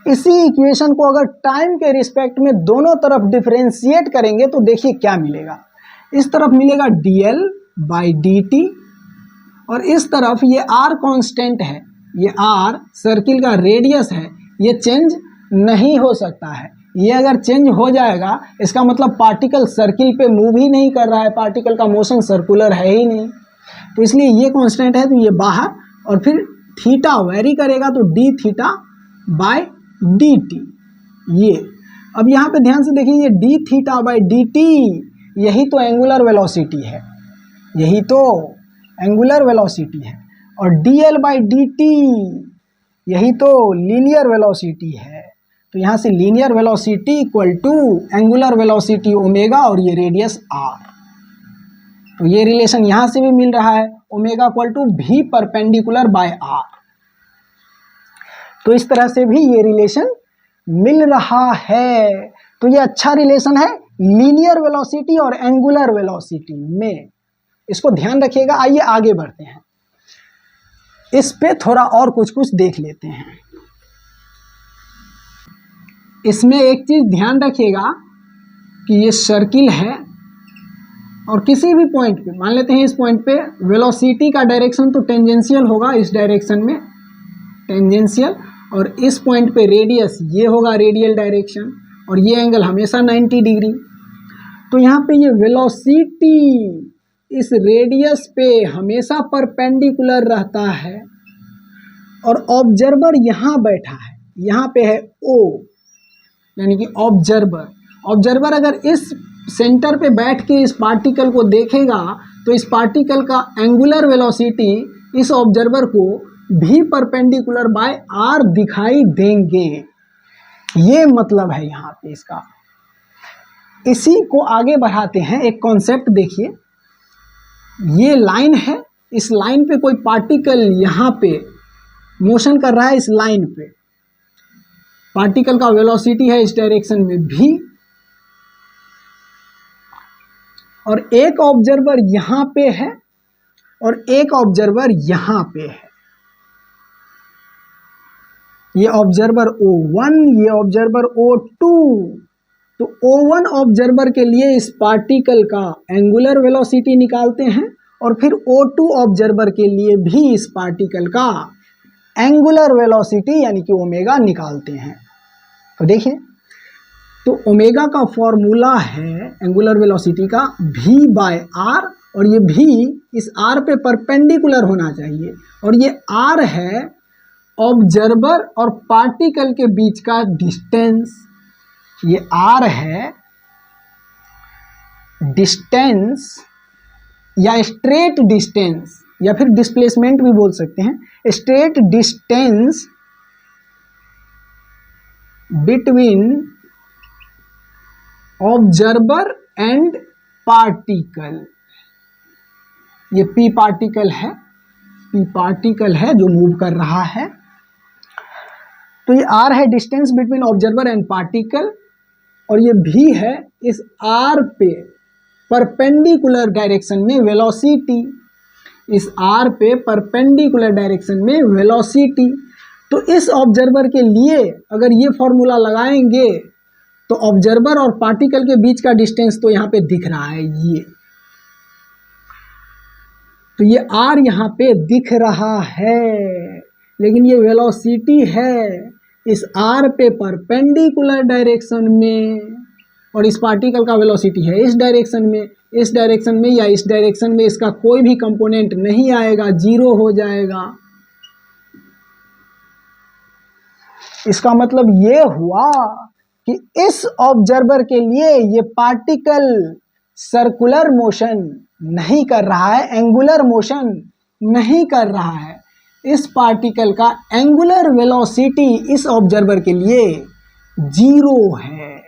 इसी इक्वेशन को अगर टाइम के रिस्पेक्ट में दोनों तरफ डिफरेंशिएट करेंगे तो देखिए क्या मिलेगा। इस तरफ मिलेगा dL/dt और इस तरफ ये R कांस्टेंट है, ये R सर्किल का रेडियस है, ये चेंज नहीं हो सकता है। ये अगर चेंज हो जाएगा इसका मतलब पार्टिकल सर्किल पे मूव ही नहीं कर रहा है, पार्टिकल का मोशन सर्कुलर है ही नहीं, तो इसलिए ये कांस्टेंट है, तो ये बाहर। और फिर थीटा वेरी करेगा तो d(θ/dt) ये। अब यहाँ पे ध्यान से देखिए, ये d(θ/dt) यही तो एंगुलर वेलोसिटी है, यही तो एंगुलर वेलोसिटी है, और dL/dt यही तो लीनियर वेलोसिटी है। तो यहाँ से linear velocity = angular velocity omega और ये रेडियस R। तो ये रिलेशन यहाँ से भी मिल रहा है, ओमेगा = v perpendicular/r। तो इस तरह से भी ये रिलेशन मिल रहा है। तो ये अच्छा रिलेशन है लीनियर वेलोसिटी और एंगुलर वेलोसिटी में, इसको ध्यान रखिएगा। आइए आगे बढ़ते हैं, इस पे थोड़ा और कुछ देख लेते हैं। इसमें एक चीज़ ध्यान रखिएगा कि ये सर्किल है और किसी भी पॉइंट पे, मान लेते हैं इस पॉइंट पे वेलोसिटी का डायरेक्शन तो टेंजेंशियल होगा, इस डायरेक्शन में टेंजेंशियल, और इस पॉइंट पे रेडियस ये होगा रेडियल डायरेक्शन, और ये एंगल हमेशा 90 डिग्री। तो यहाँ पे ये वेलोसिटी इस रेडियस पे हमेशा परपेंडिकुलर रहता है, और ऑब्जर्वर यहाँ बैठा है, यहाँ पे है O यानी कि ऑब्जर्वर अगर इस सेंटर पे बैठ के इस पार्टिकल को देखेगा तो इस पार्टिकल का एंगुलर वेलोसिटी इस ऑब्जर्वर को भी perpendicular/r दिखाई देंगे। ये मतलब है यहाँ पे इसका। इसी को आगे बढ़ाते हैं, एक कॉन्सेप्ट देखिए, ये लाइन है, इस लाइन पे कोई पार्टिकल यहाँ पे मोशन कर रहा है, इस लाइन पे पार्टिकल का वेलोसिटी है इस डायरेक्शन में भी, और एक ऑब्जर्वर यहाँ पे है और एक ऑब्जर्वर यहाँ पे है। ये ऑब्जर्वर O1, ये ऑब्जर्वर O2। तो O1 ऑब्जर्वर के लिए इस पार्टिकल का एंगुलर वेलोसिटी निकालते हैं और फिर O2 ऑब्जर्वर के लिए भी इस पार्टिकल का एंगुलर वेलोसिटी यानी कि ओमेगा निकालते हैं। तो देखिए, तो ओमेगा का फॉर्मूला है एंगुलर वेलोसिटी का v/r, और ये v इस r पे परपेंडिकुलर होना चाहिए, और ये r है ऑब्जर्वर और पार्टिकल के बीच का डिस्टेंस। ये r है डिस्टेंस या स्ट्रेट डिस्टेंस या फिर डिस्प्लेसमेंट भी बोल सकते हैं, straight distance between observer and particle. ये p पार्टिकल है जो मूव कर रहा है। तो ये r है distance between observer and particle, और ये v है इस r पे परपेंडिकुलर डायरेक्शन में वेलोसिटी, इस r पे परपेंडिकुलर डायरेक्शन में वेलोसिटी। तो इस ऑब्जर्वर के लिए अगर ये फॉर्मूला लगाएंगे तो ऑब्जर्वर और पार्टिकल के बीच का डिस्टेंस तो यहाँ पे दिख रहा है, ये तो ये r यहाँ पे दिख रहा है, लेकिन ये वेलोसिटी है इस r पे परपेंडिकुलर डायरेक्शन में, और इस पार्टिकल का वेलोसिटी है इस डायरेक्शन में। इस डायरेक्शन में या इस डायरेक्शन में इसका कोई भी कंपोनेंट नहीं आएगा, जीरो हो जाएगा। इसका मतलब ये हुआ कि इस ऑब्जर्वर के लिए ये पार्टिकल सर्कुलर मोशन नहीं कर रहा है, एंगुलर मोशन नहीं कर रहा है। इस पार्टिकल का एंगुलर वेलोसिटी इस ऑब्जर्वर के लिए जीरो है।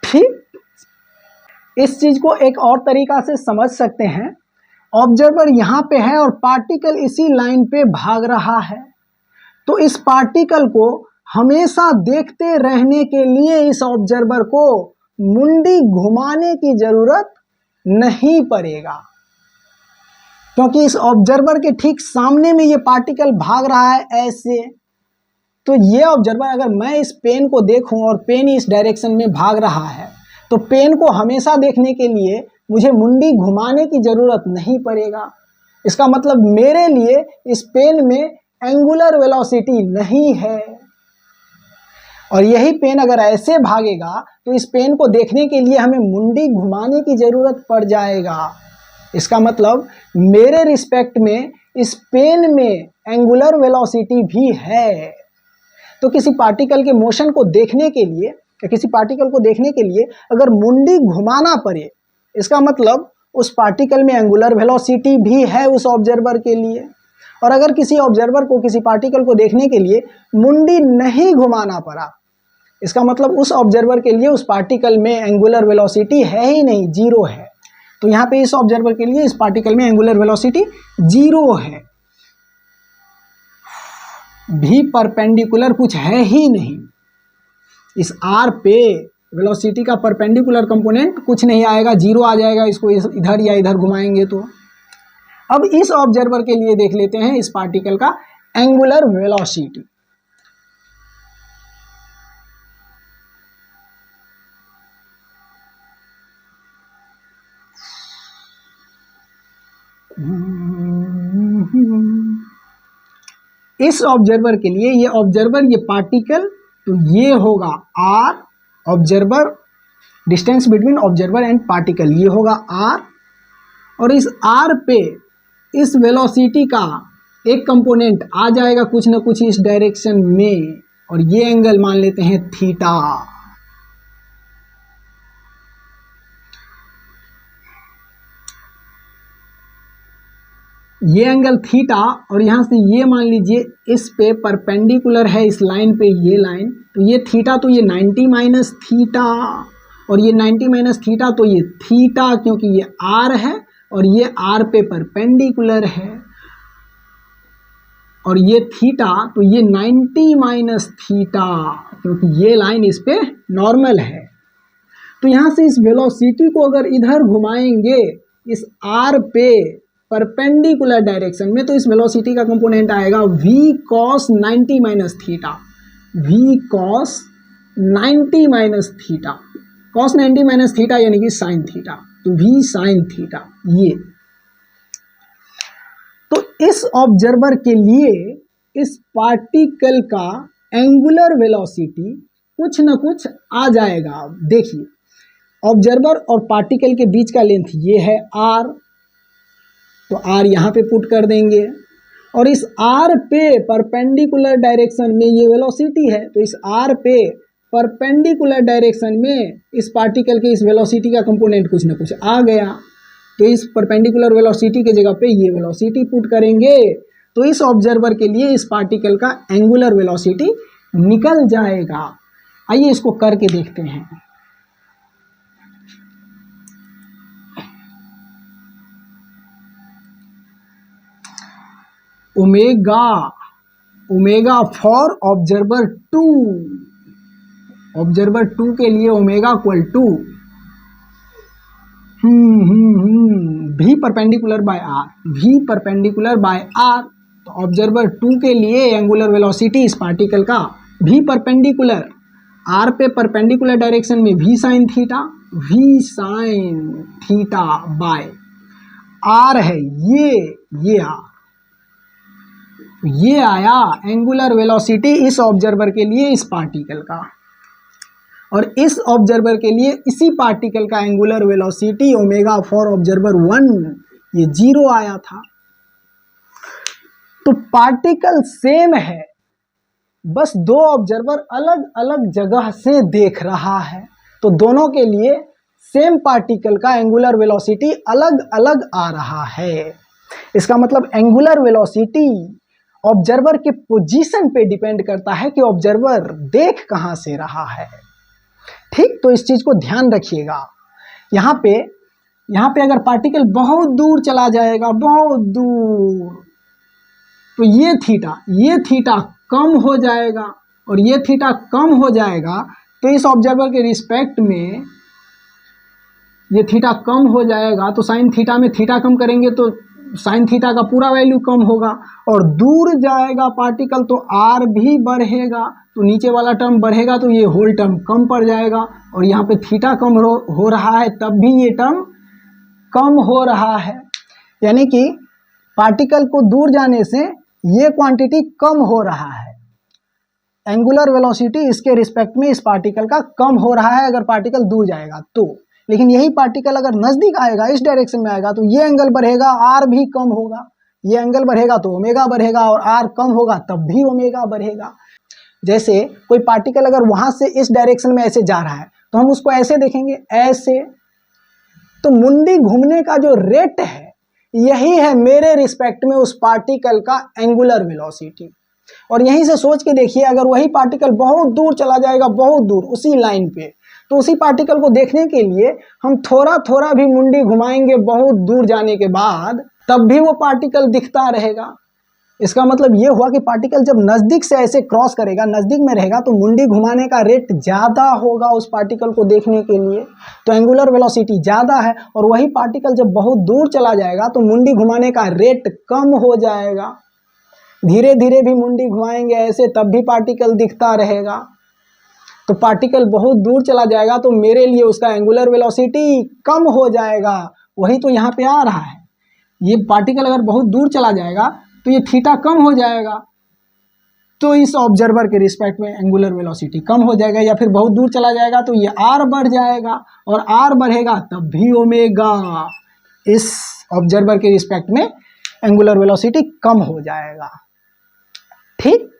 ठीक, इस चीज को एक और तरीका से समझ सकते हैं। ऑब्जर्वर यहाँ पे है और पार्टिकल इसी लाइन पे भाग रहा है, तो इस पार्टिकल को हमेशा देखते रहने के लिए इस ऑब्जर्वर को मुंडी घुमाने की जरूरत नहीं पड़ेगा, क्योंकि इस ऑब्जर्वर के ठीक सामने में ये पार्टिकल भाग रहा है ऐसे। तो ये ऑब्जर्वर, अगर मैं इस पेन को देखूं और पेन इस डायरेक्शन में भाग रहा है, तो पेन को हमेशा देखने के लिए मुझे मुंडी घुमाने की जरूरत नहीं पड़ेगा। इसका मतलब मेरे लिए इस पेन में एंगुलर वेलोसिटी नहीं है, और यही पेन अगर ऐसे भागेगा तो इस पेन को देखने के लिए हमें मुंडी घुमाने की जरूरत पड़ जाएगा। इसका मतलब मेरे रिस्पेक्ट में इस पेन में एंगुलर वेलोसिटी भी है। तो किसी पार्टिकल के मोशन को देखने के लिए या किसी पार्टिकल को देखने के लिए अगर मुंडी घुमाना पड़े, इसका मतलब उस पार्टिकल में एंगुलर वेलोसिटी भी है उस ऑब्जर्वर के लिए। और अगर किसी ऑब्जर्वर को किसी पार्टिकल को देखने के लिए मुंडी नहीं घुमाना पड़ा, इसका मतलब उस ऑब्जर्वर के लिए उस पार्टिकल में एंगुलर वेलोसिटी है ही नहीं, जीरो है। तो यहाँ पे इस ऑब्जर्वर के लिए इस पार्टिकल में एंगुलर वेलोसिटी जीरो है, भी परपेंडिकुलर कुछ है ही नहीं। इस r पे वेलोसिटी का परपेंडिकुलर कंपोनेंट कुछ नहीं आएगा, जीरो आ जाएगा। इसको इधर या इधर घुमाएंगे तो। अब इस ऑब्जर्वर के लिए देख लेते हैं इस पार्टिकल का एंगुलर वेलोसिटी। इस ऑब्जर्वर के लिए ये ऑब्जर्वर, ये पार्टिकल, तो ये होगा r, observer, distance between observer and particle, ये होगा r। और इस r पे इस वेलोसिटी का एक कंपोनेंट आ जाएगा कुछ ना कुछ इस डायरेक्शन में, और ये एंगल मान लेते हैं थीटा। ये एंगल थीटा, और यहाँ से ये मान लीजिए इस पे परपेंडिकुलर है इस लाइन पे ये लाइन, तो ये थीटा, तो ये 90 माइनस थीटा, और ये 90 माइनस थीटा, तो ये थीटा, क्योंकि ये r है और ये r पे परपेंडिकुलर है, और ये थीटा, तो ये 90 माइनस थीटा, क्योंकि ये लाइन इस पे नॉर्मल है। तो यहाँ से इस वेलोसिटी को अगर इधर घुमाएंगे इस r पे परपेंडिकुलर डायरेक्शन में, तो इस वेलोसिटी का कंपोनेंट आएगा v cos 90 minus theta, v cos 90 minus theta, cos 90 minus theta यानी कि साइन थीटा, तो v साइन थीटा। ये तो इस ऑब्जर्वर के लिए इस पार्टिकल का एंगुलर वेलोसिटी कुछ ना कुछ आ जाएगा। देखिए, ऑब्जर्वर और पार्टिकल के बीच का लेंथ ये है r, तो r यहाँ पे पुट कर देंगे, और इस r पे परपेंडिकुलर डायरेक्शन में ये वेलोसिटी है, तो इस r पे परपेंडिकुलर डायरेक्शन में इस पार्टिकल के इस वेलोसिटी का कंपोनेंट कुछ ना कुछ आ गया, तो इस परपेंडिकुलर वेलोसिटी के जगह पे ये वेलोसिटी पुट करेंगे, तो इस ऑब्जर्वर के लिए इस पार्टिकल का एंगुलर वेलोसिटी निकल जाएगा। आइए इसको करके देखते हैं। ओमेगा फॉर ऑब्जर्वर 2, ऑब्जर्वर 2 के लिए omega equal to v perpendicular by r, v perpendicular by r। तो ऑब्जर्वर 2 के लिए एंगुलर वेलोसिटी इस पार्टिकल का v परपेंडिकुलर r पे परपेंडिकुलर डायरेक्शन में v sine theta, v sine theta by r है ये ये आया एंगुलर वेलोसिटी इस ऑब्जर्वर के लिए इस पार्टिकल का, और इस ऑब्जर्वर के लिए इसी पार्टिकल का angular velocity omega for observer 1 ये 0 आया था। तो पार्टिकल सेम है, बस दो ऑब्जर्वर अलग अलग जगह से देख रहा है, तो दोनों के लिए सेम पार्टिकल का एंगुलर वेलोसिटी अलग अलग आ रहा है। इसका मतलब एंगुलर वेलोसिटी ऑब्जर्वर के पोजीशन पे डिपेंड करता है कि ऑब्जर्वर देख कहां से रहा है। ठीक, तो इस चीज को ध्यान रखिएगा। यहाँ पे अगर पार्टिकल बहुत दूर चला जाएगा, बहुत दूर, तो ये थीटा कम हो जाएगा, और ये थीटा कम हो जाएगा तो इस ऑब्जर्वर के रिस्पेक्ट में ये थीटा कम हो जाएगा, तो साइन थीटा में थीटा कम करेंगे तो साइन थीटा का पूरा वैल्यू कम होगा, और दूर जाएगा पार्टिकल तो आर भी बढ़ेगा, तो नीचे वाला टर्म बढ़ेगा तो ये होल टर्म कम पड़ जाएगा, और यहाँ पे थीटा कम हो रहा है तब भी ये टर्म कम हो रहा है। यानी कि पार्टिकल को दूर जाने से ये क्वांटिटी कम हो रहा है, एंगुलर वेलोसिटी इसके रिस्पेक्ट में इस पार्टिकल का कम हो रहा है अगर पार्टिकल दूर जाएगा तो। लेकिन यही पार्टिकल अगर नज़दीक आएगा, इस डायरेक्शन में आएगा, तो ये एंगल बढ़ेगा, आर भी कम होगा, ये एंगल बढ़ेगा तो ओमेगा बढ़ेगा, और आर कम होगा तब भी ओमेगा बढ़ेगा। जैसे कोई पार्टिकल अगर वहां से इस डायरेक्शन में ऐसे जा रहा है तो हम उसको ऐसे देखेंगे, ऐसे, तो मुंडी घूमने का जो रेट है यही है मेरे रिस्पेक्ट में उस पार्टिकल का एंगुलर वेलोसिटी। और यहीं से सोच के देखिए, अगर वही पार्टिकल बहुत दूर चला जाएगा, बहुत दूर उसी लाइन पे, तो उसी पार्टिकल को देखने के लिए हम थोड़ा थोड़ा भी मुंडी घुमाएंगे बहुत दूर जाने के बाद, तब भी वो पार्टिकल दिखता रहेगा। इसका मतलब ये हुआ कि पार्टिकल जब नज़दीक से ऐसे क्रॉस करेगा, नज़दीक में रहेगा, तो मुंडी घुमाने का रेट ज़्यादा होगा उस पार्टिकल को देखने के लिए, तो एंगुलर वेलोसिटी ज़्यादा है। और वही पार्टिकल जब बहुत दूर चला जाएगा तो मुंडी घुमाने का रेट कम हो जाएगा, धीरे धीरे भी मुंडी घुमाएंगे ऐसे तब भी पार्टिकल दिखता रहेगा। तो पार्टिकल बहुत दूर चला जाएगा तो मेरे लिए उसका एंगुलर वेलोसिटी कम हो जाएगा, वही तो यहाँ पे आ रहा है। ये पार्टिकल अगर बहुत दूर चला जाएगा तो ये थीटा कम हो जाएगा, तो इस ऑब्जर्वर के रिस्पेक्ट में एंगुलर वेलोसिटी कम हो जाएगा, या फिर बहुत दूर चला जाएगा तो ये आर बढ़ जाएगा, और आर बढ़ेगा तब भी ओमेगा इस ऑब्जर्वर के रिस्पेक्ट में एंगुलर वेलोसिटी कम हो जाएगा। ठीक,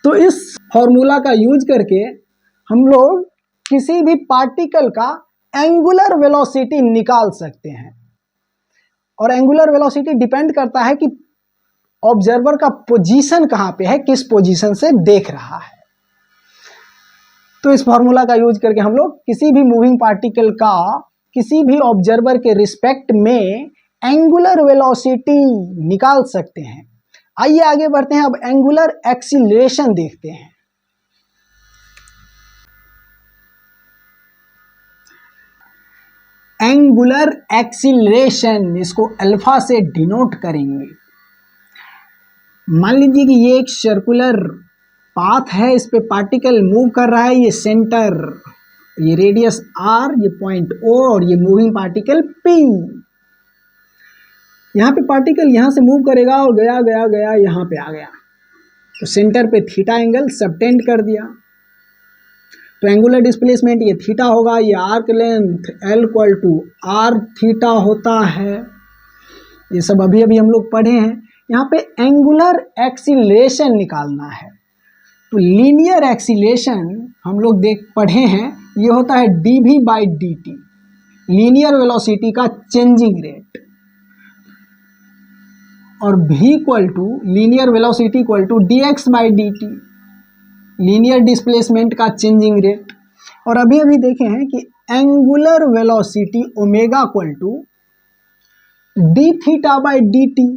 तो इस फॉर्मूला का यूज करके हम लोग किसी भी पार्टिकल का एंगुलर वेलोसिटी निकाल सकते हैं, और एंगुलर वेलोसिटी डिपेंड करता है कि ऑब्जर्वर का पोजीशन कहाँ पे है, किस पोजीशन से देख रहा है। तो इस फॉर्मूला का यूज करके हम लोग किसी भी मूविंग पार्टिकल का किसी भी ऑब्जर्वर के रिस्पेक्ट में एंगुलर वेलोसिटी निकाल सकते हैं। आइए आगे बढ़ते हैं, अब एंगुलर एक्सीलरेशन देखते हैं। एंगुलर एक्सीलरेशन, इसको अल्फा से डिनोट करेंगे। मान लीजिए कि ये एक सर्कुलर पाथ है, इस पे पार्टिकल मूव कर रहा है, ये सेंटर, ये रेडियस r, ये पॉइंट O, और ये मूविंग पार्टिकल P। यहाँ पे पार्टिकल यहाँ से मूव करेगा और गया गया गया यहाँ पे आ गया, तो सेंटर पे थीटा एंगल सबटेंड कर दिया, तो एंगुलर डिस्प्लेसमेंट ये थीटा होगा, ये arc length L equal to R theta होता है। ये सब अभी अभी हम लोग पढ़े हैं। यहाँ पे एंगुलर एक्सीलरेशन निकालना है, तो लीनियर एक्सीलरेशन हम लोग पढ़े हैं, ये होता है dv by dt, linear velocity का चेंजिंग रेट, और v equal to linear velocity equal to dx by dt, linear displacement का चेंजिंग रेट। और अभी अभी देखे हैं कि angular velocity omega equal to D theta by D T.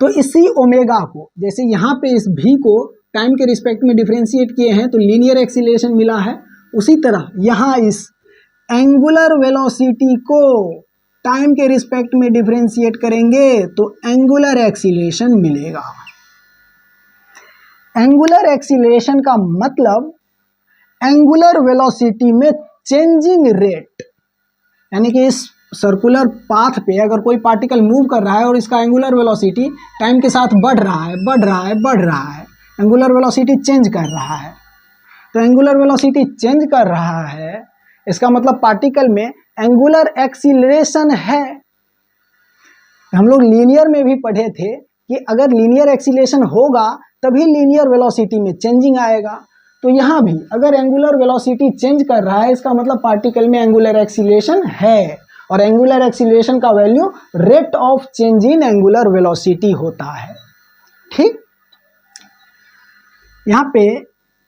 तो इसी ओमेगा को, जैसे यहाँ पे इस v को टाइम के रिस्पेक्ट में डिफरेंशिएट किए हैं तो लीनियर एक्सीलरेशन मिला है, उसी तरह यहाँ इस एंगुलर वेलोसिटी को टाइम के रिस्पेक्ट में डिफरेंशिएट करेंगे तो एंगुलर एक्सीलरेशन मिलेगा। एंगुलर एक्सीलरेशन का मतलब एंगुलर वेलोसिटी में चेंजिंग रेट, यानी कि इस सर्कुलर पाथ पे अगर कोई पार्टिकल मूव कर रहा है और इसका एंगुलर वेलोसिटी टाइम के साथ बढ़ रहा है, एंगुलर वेलोसिटी चेंज कर रहा है। तो एंगुलर वेलोसिटी चेंज कर रहा है, इसका मतलब पार्टिकल में एंगुलर एक्सीलरेशन है। हम लोग लीनियर में भी पढ़े थे कि अगर लीनियर एक्सीलरेशन होगा तभी लीनियर वेलोसिटी में चेंजिंग आएगा। तो यहाँ भी अगर एंगुलर वेलोसिटी चेंज कर रहा है, इसका मतलब पार्टिकल में एंगुलर एक्सीलरेशन है, और एंगुलर एक्सीलरेशन का value rate of change in angular velocity होता है। ठीक, यहाँ पे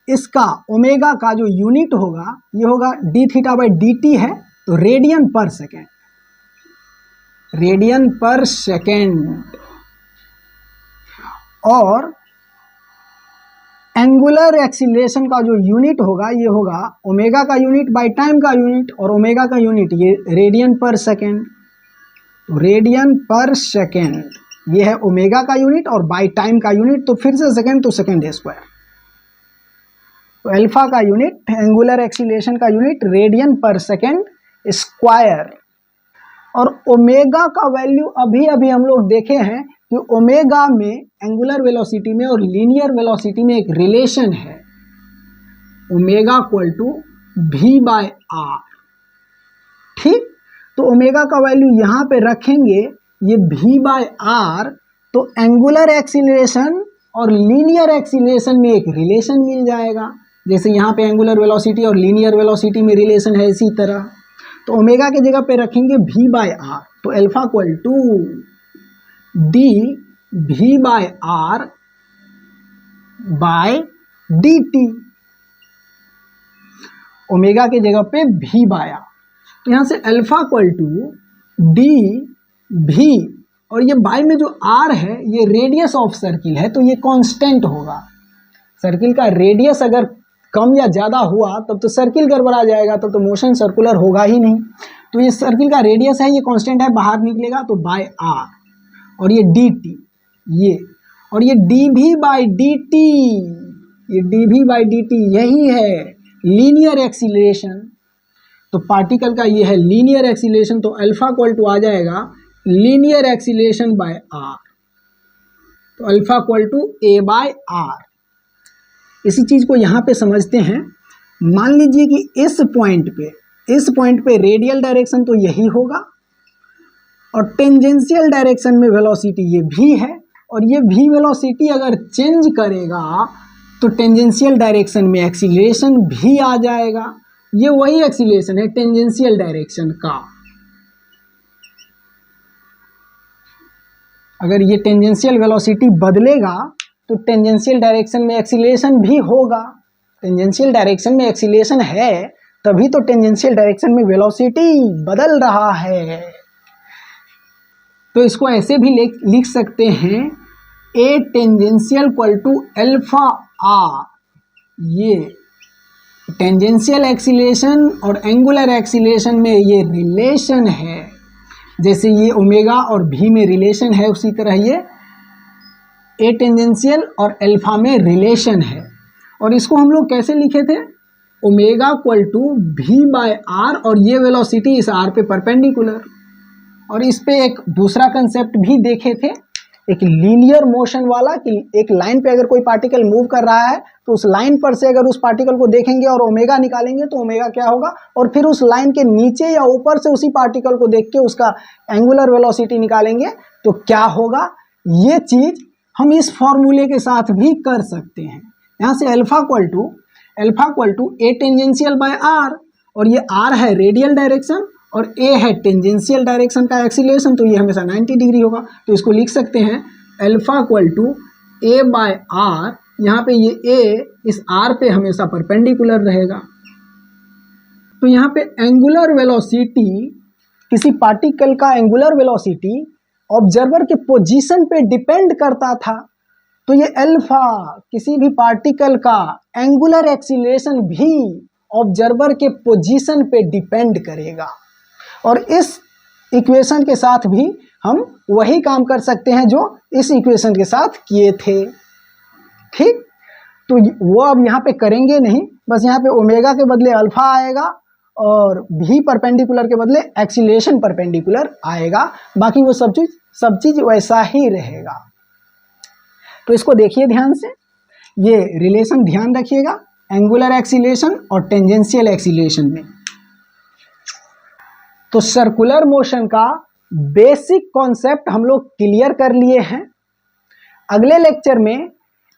इसका ओमेगा का जो यूनिट होगा ये होगा D theta by D T है, तो रेडियन पर सेकेंड, रेडियन पर सेकेंड। और एंगुलर एक्सीलरेशन का जो यूनिट होगा ये होगा ओमेगा का यूनिट बाय टाइम का यूनिट, और ओमेगा का यूनिट ये रेडियन पर सेकेंड। तो रेडियन पर सेकेंड ये है ओमेगा का यूनिट, और बाय टाइम का यूनिट तो फिर से सेकेंड, तो सेकेंड स्क्वायर। तो अल्फा का यूनिट, एंगुलर एक्सीलरेशन का यूनिट रेडियन पर सेकेंड स्क्वायर। और ओमेगा का वैल्यू अभी अभी हम लोग देखे हैं कि ओमेगा में एंगुलर वेलोसिटी में और लीनियर वेलोसिटी में एक रिलेशन है, ओमेगा इक्वल टू भी बाय आर। ठीक, तो ओमेगा का वैल्यू यहाँ पे रखेंगे, ये भी बाय आर, तो एंगुलर एक्सीलरेशन और लीनियर एक्सीलरेशन में एक रिलेशन मिल जाएगा। जैसे यहाँ पे एंगुलर वेलोसिटी और लीनियर वेलोसिटी में रिलेशन है, इसी तरह तो ओमेगा के जगह पे रखेंगे भी बाय आर, तो alpha equal to D V by R by D T. Omega के जगह पे भी बाय आर, तो यहाँ से अल्फा इक्वल टू डी भी, और ये बाय में जो आर है ये रेडियस ऑफ सर्किल है, तो ये कांस्टेंट होगा। सर्किल का रेडियस अगर कम या ज़्यादा हुआ तब तो सर्किल गड़बड़ा जाएगा, तब तो मोशन सर्कुलर होगा ही नहीं। तो ये सर्किल का रेडियस है, ये कांस्टेंट है, बाहर निकलेगा तो बाय आर, और ये डी टी ये, और ये D V by D T, ये D V by D T यही है लीनियर एक्सीलरेशन। तो पार्टिकल का ये है लीनियर एक्सीलरेशन, तो अल्फा इक्वल टू आ जाएगा लीनियर एक्सीलरेशन बाय आर, तो alpha equal to A by R. इसी चीज़ को यहाँ पे समझते हैं। मान लीजिए कि इस पॉइंट पे रेडियल डायरेक्शन तो यही होगा, और टेंजेंशियल डायरेक्शन में वेलोसिटी ये भी है, और ये भी वेलोसिटी अगर चेंज करेगा तो टेंजेंशियल डायरेक्शन में एक्सीलरेशन भी आ जाएगा। ये वही एक्सीलरेशन है टेंजेंशियल डायरेक्शन का। अगर ये टेंजेंशियल वेलोसिटी बदलेगा तो टेंजेंशियल डायरेक्शन में एक्सीलरेशन भी होगा। टेंजेंशियल डायरेक्शन में एक्सीलरेशन है तभी तो टेंजेंशियल डायरेक्शन में वेलोसिटी बदल रहा है। तो इसको ऐसे भी लिख सकते हैं, A tangential equal to alpha R. ये टेंजेंशियल एक्सीलरेशन और एंगुलर एक्सीलरेशन में ये रिलेशन है, जैसे ये ओमेगा और भी में रिलेशन है उसी तरह ये ए टेंजेंशियल और अल्फा में रिलेशन है। और इसको हम लोग कैसे लिखे थे, ओमेगा इक्वल टू भी बाय आर, और ये वेलोसिटी इस आर पे परपेंडिकुलर। और इस पे एक दूसरा कंसेप्ट भी देखे थे, एक लीनियर मोशन वाला, कि एक लाइन पे अगर कोई पार्टिकल मूव कर रहा है तो उस लाइन पर से अगर उस पार्टिकल को देखेंगे और ओमेगा निकालेंगे तो ओमेगा क्या होगा, और फिर उस लाइन के नीचे या ऊपर से उसी पार्टिकल को देख के उसका एंगुलर वेलोसिटी निकालेंगे तो क्या होगा। ये चीज़ हम इस फॉर्मूले के साथ भी कर सकते हैं। यहाँ से alpha equal to A tangential by R, और ये आर है रेडियल डायरेक्शन और ए है टेंजेंशियल डायरेक्शन का एक्सीलरेशन, तो ये हमेशा 90 डिग्री होगा। तो इसको लिख सकते हैं alpha equal to A by R, यहाँ पे ये ए इस आर पे हमेशा परपेंडिकुलर रहेगा। तो यहाँ पे एंगुलर वेलोसिटी, किसी पार्टिकल का एंगुलर वेलोसिटी ऑब्जर्वर के पोजीशन पे डिपेंड करता था, तो ये अल्फा किसी भी पार्टिकल का एंगुलर एक्सीलरेशन भी ऑब्जर्वर के पोजीशन पे डिपेंड करेगा। और इस इक्वेशन के साथ भी हम वही काम कर सकते हैं जो इस इक्वेशन के साथ किए थे। ठीक, तो वो अब यहाँ पे करेंगे नहीं, बस यहाँ पे ओमेगा के बदले अल्फा आएगा और भी परपेंडिकुलर के बदले एक्सीलरेशन परपेंडिकुलर आएगा, बाकी वो सब चीज वैसा ही रहेगा। तो इसको देखिए ध्यान से, ये रिलेशन ध्यान रखिएगा एंगुलर एक्सीलरेशन और टेंजेंशियल एक्सीलरेशन में। तो सर्कुलर मोशन का बेसिक कॉन्सेप्ट हम लोग क्लियर कर लिए हैं। अगले लेक्चर में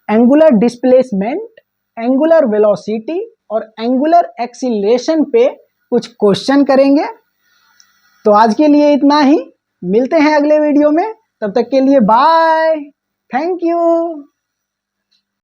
एंगुलर डिस्प्लेसमेंट, एंगुलर वेलोसिटी और एंगुलर एक्सीलरेशन पे कुछ क्वेश्चन करेंगे। तो आज के लिए इतना ही, मिलते हैं अगले वीडियो में, तब तक के लिए बाय, थैंक यू।